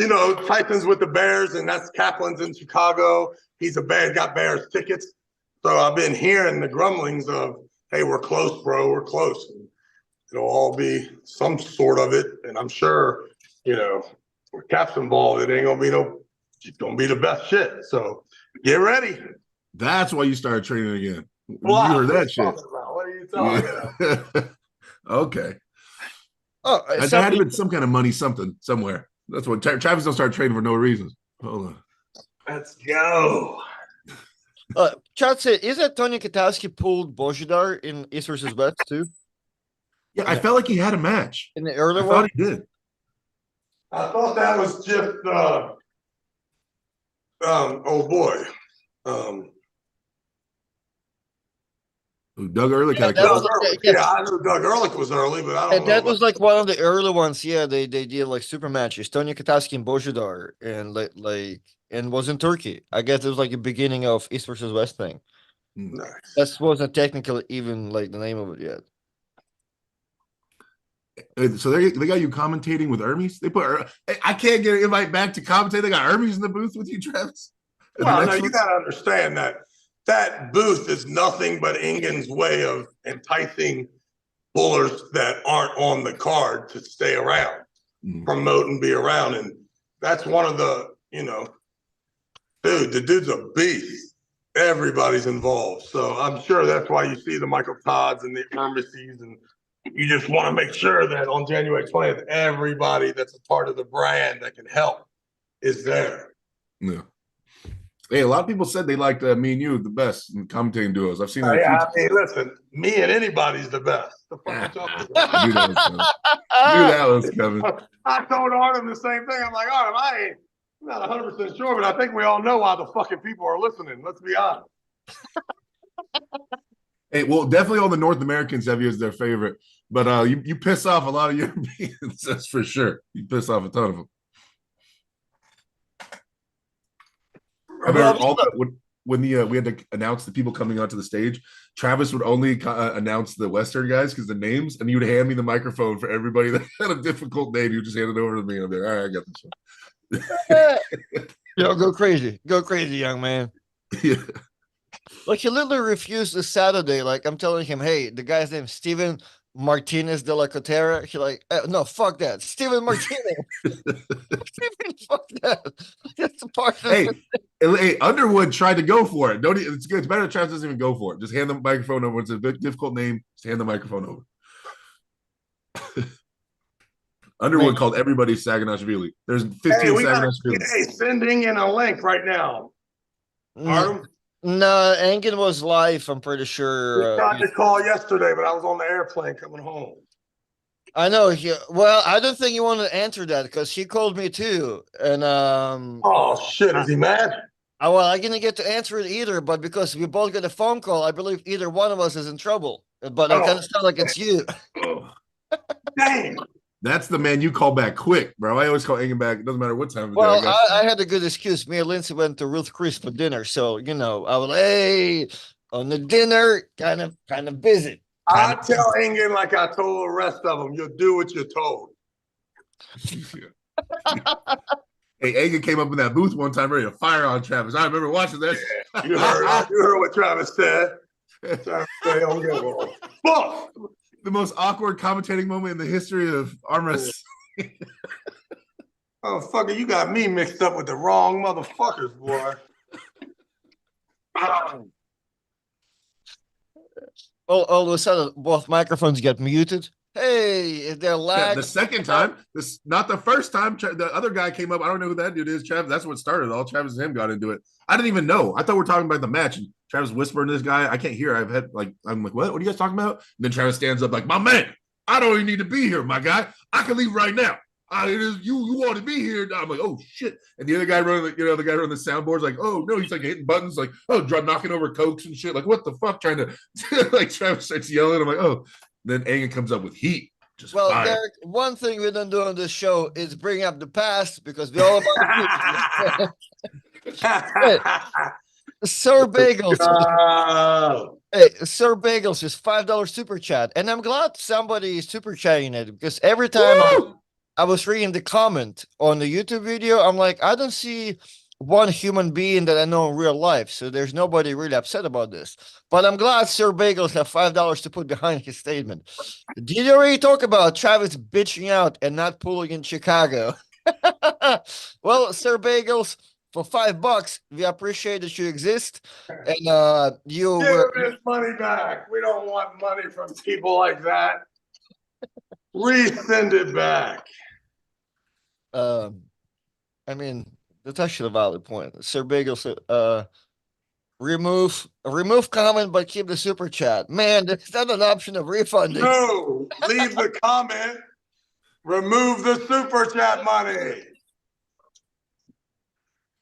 Titans with the Bears, and that's Kaplan's in Chicago. He's got Bears tickets. So I've been hearing the grumblings of, hey, we're close, bro, we're close. And it'll all be some sort of it. And I'm sure, with Cap's involved, it ain't gonna be it's gonna be the best shit. So get ready. That's why you started training again. Wow, You heard that shit. What are you talking about? Okay. Oh, There had to be some kind of money, something somewhere. That's what Travis don't start trading for no reason. Hold on. Let's go. Chad said, is that Tony Katowski pulled Bojidar in East versus West too? Yeah, I felt like he had a match. In the early I one? thought he did. I thought that was just oh boy. Doug Ehrlich had a Doug couple. Ehrlich. Yeah, I knew Doug Ehrlich was early, but I don't know. That was like one of the early ones. Yeah, they did like super matches. Tony Katowski and Bojidar, and and was in Turkey. I guess it was like the beginning of East versus West thing. Nice. That wasn't technically even like the name of it yet. So they got you commentating with Hermes. They put I can't get an invite back to commentate. They got Hermes in the booth with you, Travis. Well, no, you got to understand that booth is nothing but Engen's way of enticing pullers that aren't on the card to stay around, promote and be around. And that's one of the, the dude's a beast. Everybody's involved. So I'm sure that's why you see the Michael Todds and the Hermeses, and you just want to make sure that on January 20th, everybody that's a part of the brand that can help is there. Yeah. Hey, a lot of people said they liked me and you the best in commentating duos. I've seen that. Yeah, I mean, listen, me and anybody's the best. The fuck you talking about? I knew that was coming. I told Artem the same thing. I'm like, Artem, I'm not 100% sure, but I think we all know why the fucking people are listening. Let's be honest. Hey, well, definitely all the North Americans have you as their favorite, but you piss off a lot of Europeans. That's for sure. You piss off a ton of them. I remember when we had to announce the people coming onto the stage, Travis would only announce the Western guys because the names, and you would hand me the microphone for everybody that had a difficult name. You would just hand it over to me, and I'd be like, all right, I got this one. Yo, go crazy, young man. Yeah. Like he literally refused this Saturday. Like I'm telling him, hey, the guy's name is Steven Martinez de la Cotera. He like, no, fuck that, Steven Martinez. Steven, fuck that. That's the part. Hey, Underwood tried to go for it. Don't. It's good. It's better. Travis doesn't even go for it. Just hand the microphone over. It's a difficult name. Just hand the microphone over. Underwood called everybody Saganashvili. There's 15 Saganashvili. Hey, sending in a link right now. No, Engen was live, I'm pretty sure. I tried to call yesterday, but I was on the airplane coming home. I know. Well, I don't think you want to answer that because he called me too. And oh shit, is he mad? Well, I didn't get to answer it either, but because we both got a phone call, I believe either one of us is in trouble. But I kind of sound like it's you. Oh. Dang. That's the man you call back quick, bro. I always call Engen back. It doesn't matter what time of day. Well, I had a good excuse. Me and Lindsay went to Ruth Chris for dinner, so I was hey on the dinner, kind of busy. I tell Engen like I told the rest of them, you'll do what you're told. Hey, Engen came up in that booth one time ready to fire on Travis. I remember watching that. Yeah, you heard what Travis said. Travis said, don't give a fuck. The most awkward commentating moment in the history of arm wrestling. Oh, fucker, you got me mixed up with the wrong motherfuckers, boy. All of a sudden, both microphones get muted. Hey, they're lag. Yeah, the second time, not the first time. The other guy came up. I don't know who that dude is. Travis. That's what started all. Travis and him got into it. I didn't even know. I thought we were talking about the match. And Travis whispering to this guy. I can't hear. I'm like, what? What are you guys talking about? And then Travis stands up like, my man, I don't even need to be here, my guy. I can leave right now. You wanted me here. I'm like, oh shit. And the other guy running, the guy running the soundboard's like, oh no, he's like hitting buttons, like, oh, knocking over cokes and shit. Like, what the fuck? Trying to like Travis starts yelling. I'm like, oh. Then Aiden comes up with heat. Just Well, fire. Derek, one thing we don't do on this show is bring up the past because we all about Sir Bagels. Hey, Sir Bagels is $5 super chat, and I'm glad somebody is super chatting it because every time I was reading the comment on the YouTube video, I'm like, I don't see one human being that I know in real life, so there's nobody really upset about this. But I'm glad Sir Bagels have $5 to put behind his statement. Did you already talk about Travis bitching out and not pulling in Chicago? Well, Sir Bagels, for $5, we appreciate that you exist, and you Give his money back. We don't want money from people like that. Resend it back. I mean, that's actually a valid point. Sir Bagels, remove comment, but keep the super chat. Man, there's not an option of refunding. No, leave the comment. Remove the super chat money.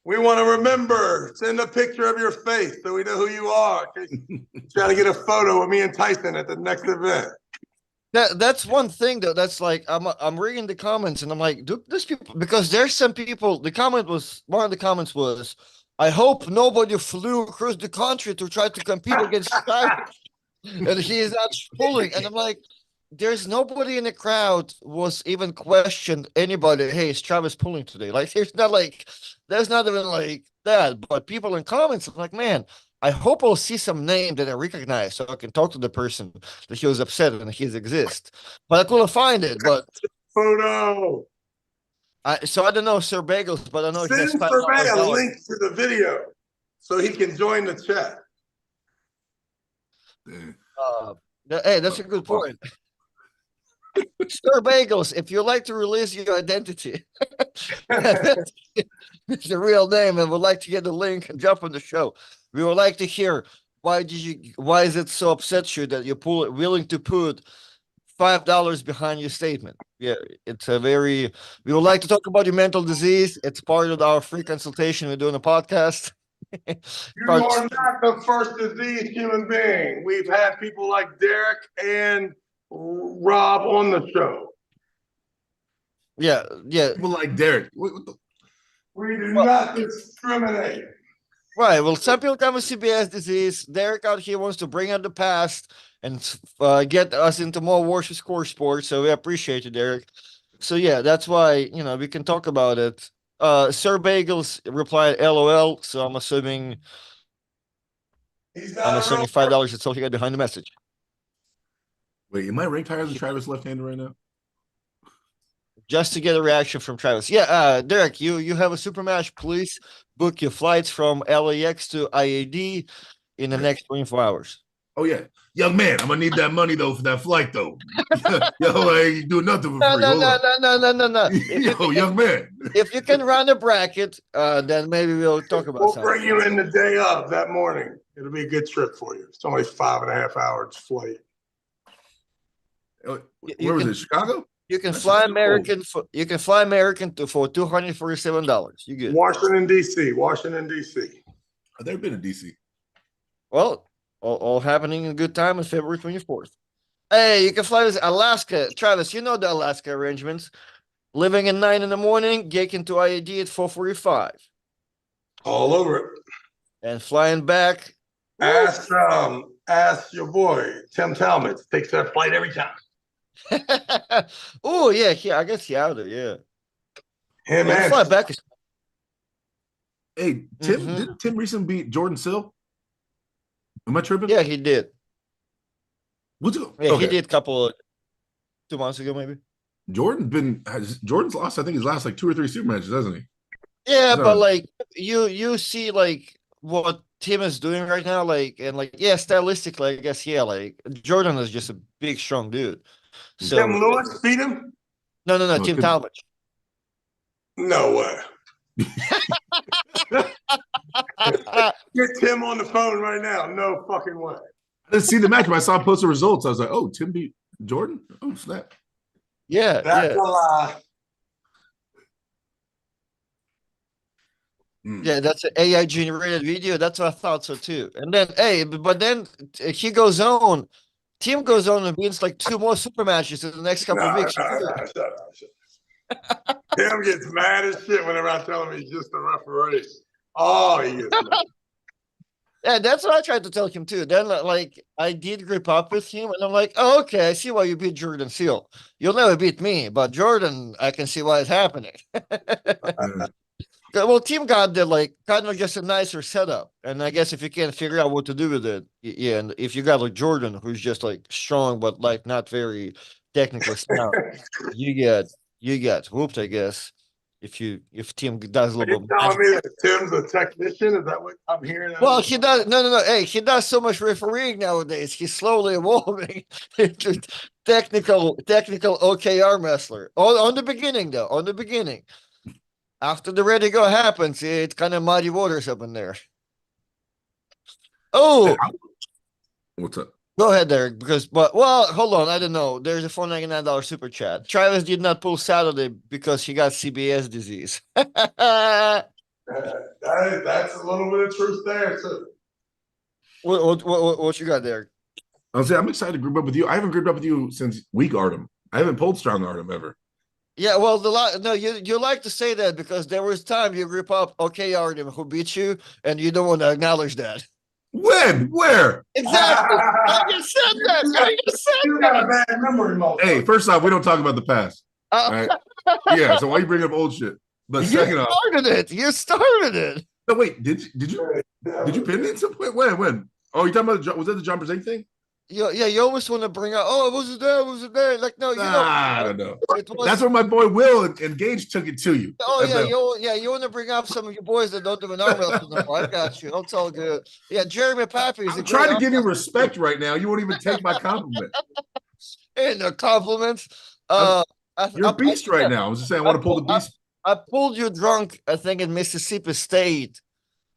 We want to remember. Send a picture of your face so we know who you are. Try to get a photo of me and Tyson at the next event. That's one thing though. That's like I'm reading the comments and I'm like, do these people, because there's some people. One of the comments was, I hope nobody flew across the country to try to compete against Travis, and he is not pulling. And I'm like, there's nobody in the crowd was even questioned anybody. Hey, is Travis pulling today? Like, there's not even like that. But people in comments, I'm like, man, I hope I'll see some name that I recognize so I can talk to the person that he was upset and he exists. But I couldn't find it. But Photo. I don't know Sir Bagels, but I know he has Send $5. Survey a link to the video so he can join the chat. Hey, that's a good point. Sir Bagels, if you'd like to release your identity, it's a real name, and would like to get the link and jump on the show. We would like to hear why is it so upset you that you're willing to put $5 behind your statement? Yeah, we would like to talk about your mental disease. It's part of our free consultation. We're doing a podcast. You are not the first diseased human being. We've had people like Derek and Rob on the show. Yeah. People like Derek. We do not discriminate. Right. Well, some people come with CBS disease. Derek out here wants to bring out the past and get us into more Warriors core sports. So we appreciate it, Derek. So yeah, that's why we can talk about it. Sir Bagels replied, "LOL." So I'm assuming $5 is all he got behind the message. Wait, am I ranked higher than Travis left-handed right now? Just to get a reaction from Travis. Yeah, Derek, you have a super match. Please book your flights from LAX to IAD in the next 24 hours. Oh yeah, young man, I'm gonna need that money though for that flight though. Yo, I ain't doing nothing for free. No. Yo, young man. If you can run a bracket, then maybe we'll talk about something. We'll bring you in the day of that morning. It'll be a good trip for you. It's only 5.5 hours flight. Where was it? Chicago? You can fly American for $247. You good? Washington D.C. I've never been to D.C. Well, all happening in good time on February 24th. Hey, you can fly to Alaska. Travis, you know the Alaska arrangements. Living at 9 in the morning, getting to IAD at 4:45. All over it. And flying back. Ask your boy, Tim Talmadge. Takes that flight every time. Oh, yeah, I guess he out there, yeah. Him and fly back. Hey, Tim, didn't Tim recently beat Jordan Sill? Am I tripping? Yeah, he did. He did 2 months ago, maybe. Jordan's lost, I think, his last like 2 or 3 super matches, hasn't he? Yeah, but like you see like what Tim is doing right now, stylistically, I guess, like Jordan is just a big, strong dude. So Tim Lewis beat him? No, Tim Talmadge. No way. Get Tim on the phone right now. No fucking way. I didn't see the match, but I saw him post the results. I was like, oh, Tim beat Jordan? Oh, snap. Yeah. That's a lie. Yeah, that's an AI generated video. That's what I thought so too. And then, but then he goes on. Team goes on and wins like 2 more super matches in the next couple of Nah, weeks. nah, nah, shut up. Tim gets mad as shit whenever I tell him he's just a referee. Oh, he gets mad. Yeah, that's what I tried to tell him too. Then, like, I did grip up with him, and I'm like, oh, okay, I see why you beat Jordan Seal. You'll never beat me, but Jordan, I can see why it's happening. Well, Team God did like kind of just a nicer setup, and I guess if you can't figure out what to do with it, yeah, and if you got like Jordan, who's just like strong but like not very technically sound, you get whooped, I guess. If Team does a Are little you bit. telling me that Tim's a technician? Is that what I'm hearing? Well, he does no. Hey, he does so much refereeing nowadays. He's slowly evolving into technical OKR wrestler. On the beginning, though, on the beginning. After the ready go happens, it's kind of muddy waters up in there. Oh, What's up? go ahead, Derek. Hold on. I don't know. There's a $4.99 super chat. Travis did not pull Saturday because he got CBS disease. That's a little bit of truth there too. What you got, Derek? I'll say I'm excited to group up with you. I haven't grouped up with you since weak Artem. I haven't pulled strong Artem ever. Yeah, well, you like to say that because there was time you group up okay Artem who beat you, and you don't want to acknowledge that. When? Where? Exactly. I just said that. I just said You got a bad memory, motherfucker. Hey, first off, we don't talk about the past. All right. Yeah, so why you bring up old shit? But You second off, started it. You started it. no, wait, did you pin me at some point? When? Oh, you talking about was that the John Brzee thing? Yeah, you always want to bring up, oh, was it there? Was it there? Like, no, you know, I don't know. it was, That's where my boy Will and Gage took it to you. oh you want to bring up some of your boys that don't do an arm wrestle no more. I got you. It's all good. Yeah, Jeremy Pappy is I'm trying to give you respect right now. You won't even take my compliment. And no compliments. You're a beast right now. I was just saying I want to pull the beast. I pulled you drunk, I think, in Mississippi State,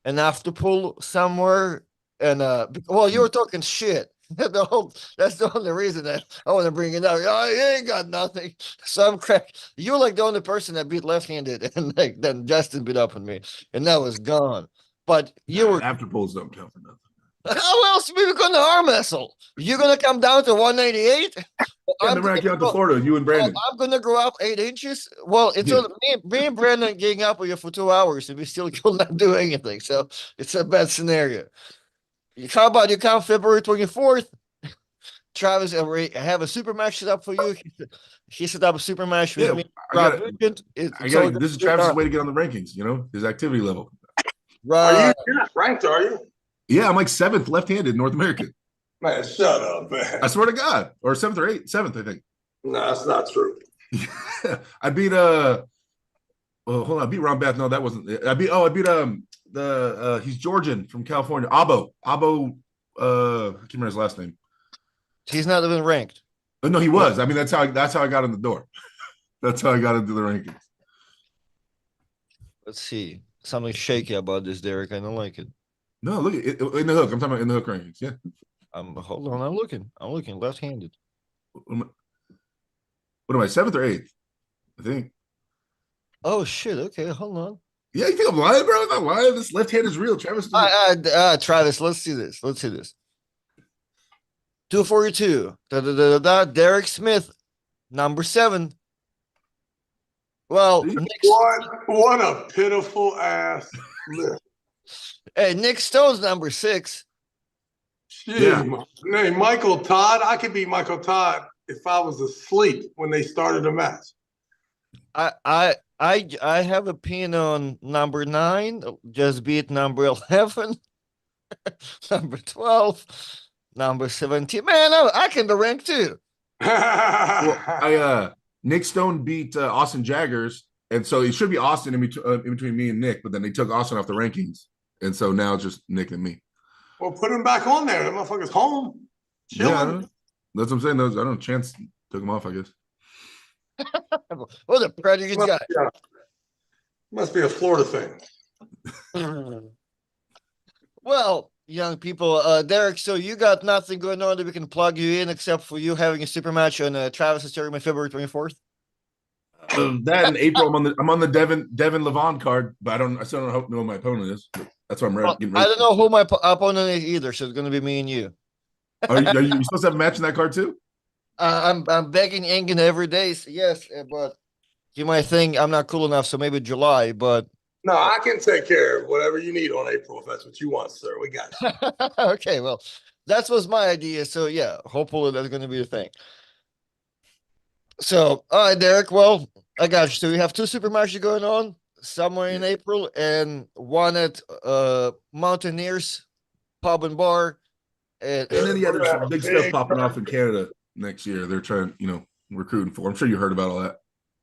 and after pull somewhere, and you were talking shit. That's the only reason that I want to bring it up. Oh, you ain't got nothing. So I'm crack. You're like the only person that beat left-handed, and like then Justin beat up on me, and that was gone. But you were after pulls don't count for nothing. how else are we gonna arm wrestle? You're gonna come down to 198? Yeah, remember I came out to Florida, you and Brandon. I'm gonna grow up 8 inches. Well, it's me and Brandon getting up with you for 2 hours, and we still could not do anything. So it's a bad scenario. How about you come February 24th? Travis, I have a super match set up for you. He set up a super match with me. This is Travis's way to get on the rankings, his activity level. Right. You're not ranked, are you? Yeah, I'm like 7th left-handed in North America. Man, shut up, man. I swear to God. Or 7th or 8th, 7th, I think. No, that's not true. I beat hold on, I beat Ron Bath. No, that wasn't it. I beat he's Georgian from California. Abo, I can't remember his last name. He's not even ranked. No, he was. I mean, that's how I got in the door. That's how I got into the rankings. Let's see. Something shaky about this, Derek. I don't like it. No, look at it in the hook. I'm talking about in the hook rankings. Yeah. Hold on. I'm looking. Left-handed. What am I? 7th or 8th? I think. Oh shit. Okay, hold on. Yeah, you think I'm lying, bro? I'm not lying. This left hand is real. Travis. Travis, let's see this. 242. Derek Smith, number 7. Well, what a pitiful ass list. Hey, Nick Stone's number 6. Yeah. Hey, Michael Todd. I could be Michael Todd if I was asleep when they started the match. I have a pin on number 9. Just beat number 11, number 12, number 17. Man, I can be ranked too. Nick Stone beat Austin Jaggers, and so it should be Austin in between me and Nick, but then they took Austin off the rankings, and so now it's just Nick and me. Well, put him back on there. That motherfucker's home. Chilling. Yeah, that's what I'm saying. I don't know. Chance took him off, I guess. What a prejudice guy. Must be a Florida thing. Well, young people, Derek, so you got nothing going on that we can plug you in except for you having a super match on Travis's tournament February 24th? That in April, I'm on the Devin Levon card, but I still don't know who my opponent is. That's what I'm Well, getting I ready. don't know who my opponent is either, so it's gonna be me and you. Are you supposed to have a match in that card too? I'm begging Engen every day. Yes, but you might think I'm not cool enough, so maybe July. But No, I can take care of whatever you need on April if that's what you want, sir. We got you. okay, well, that was my idea. So yeah, hopefully that's gonna be the thing. So all right, Derek. Well, I got you. So we have two super matches going on somewhere in April, and one at Mountaineers Pub and Bar. And then We're there's gonna have some a big stuff big popping off in tournament. Canada next year. They're trying, recruiting for. I'm sure you heard about all that.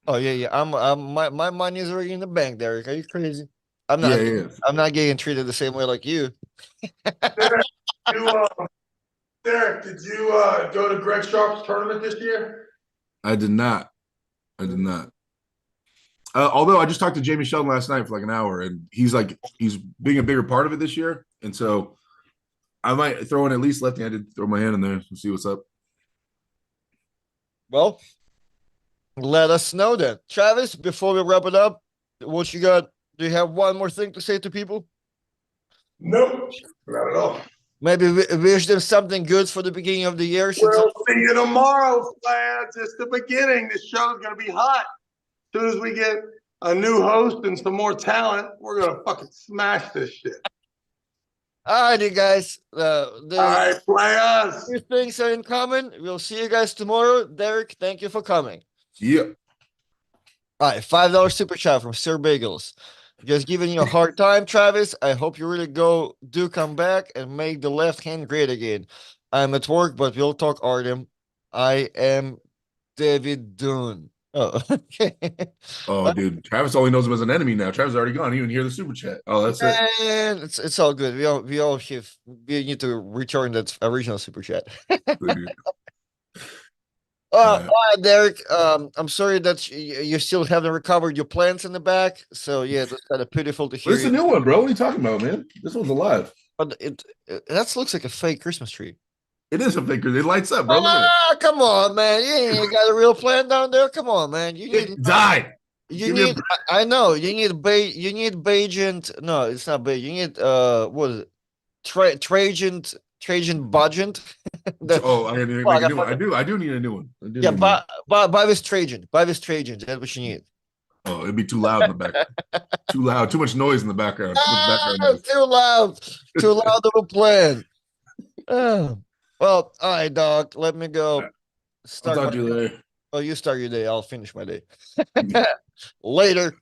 Oh yeah. My money is already in the bank, Derek. Are you crazy? I'm Yeah, not. yeah. I'm not getting treated the same way like you. Derek, you, Derek, did you go to Greg Sharp's tournament this year? I did not. I did not. Although I just talked to Jamie Sheldon last night for like an hour, and he's being a bigger part of it this year, and so I might throw in at least lefty. I did throw my hand in there and see what's up. Well, let us know then, Travis. Before we wrap it up, what you got? Do you have one more thing to say to people? Nope, not at all. Maybe wish them something good for the beginning of the year. Since We'll see you tomorrow, lads. It's the beginning. This show's gonna be hot. As soon as we get a new host and some more talent, we're gonna fucking smash this shit. all righty, guys. All right, play us. Two things are in common. We'll see you guys tomorrow. Derek, thank you for coming. Yep. All right, $5 super chat from Sir Bagels. Just giving you a hard time, Travis. I hope you really do come back and make the left hand great again. I'm at work, but we'll talk, Artem. I am David Dunn. Oh, okay. Oh, dude, Travis only knows him as an enemy now. Travis already gone. He didn't hear the super chat. Oh, that's it. And it's all good. We need to return that original super chat. All right, Derek. I'm sorry that you still haven't recovered your plants in the back. So yeah, that's kind of pitiful to hear. This is a new one, bro. What are you talking about, man? This one's alive. But that looks like a fake Christmas tree. It is a figure. It lights up, bro. Look at it. Ah, come on, man. You ain't got a real plant down there. Come on, man. You need It died. you need. I know you need you need Bagent. No, it's not Bagent. You need what is it? Trajan Bagent. Oh, I need to make a new one. I do need a new one. Yeah, buy this Trajan. Buy this Trajan. That's what you need. Oh, it'd be too loud in the background. Too loud. Too much noise in the background. Too much background noise. Too loud. Too loud of a plan. Oh. Well, all right, dog. Let me go. I'll talk to you later. Oh, you start your day. I'll finish my day. Later.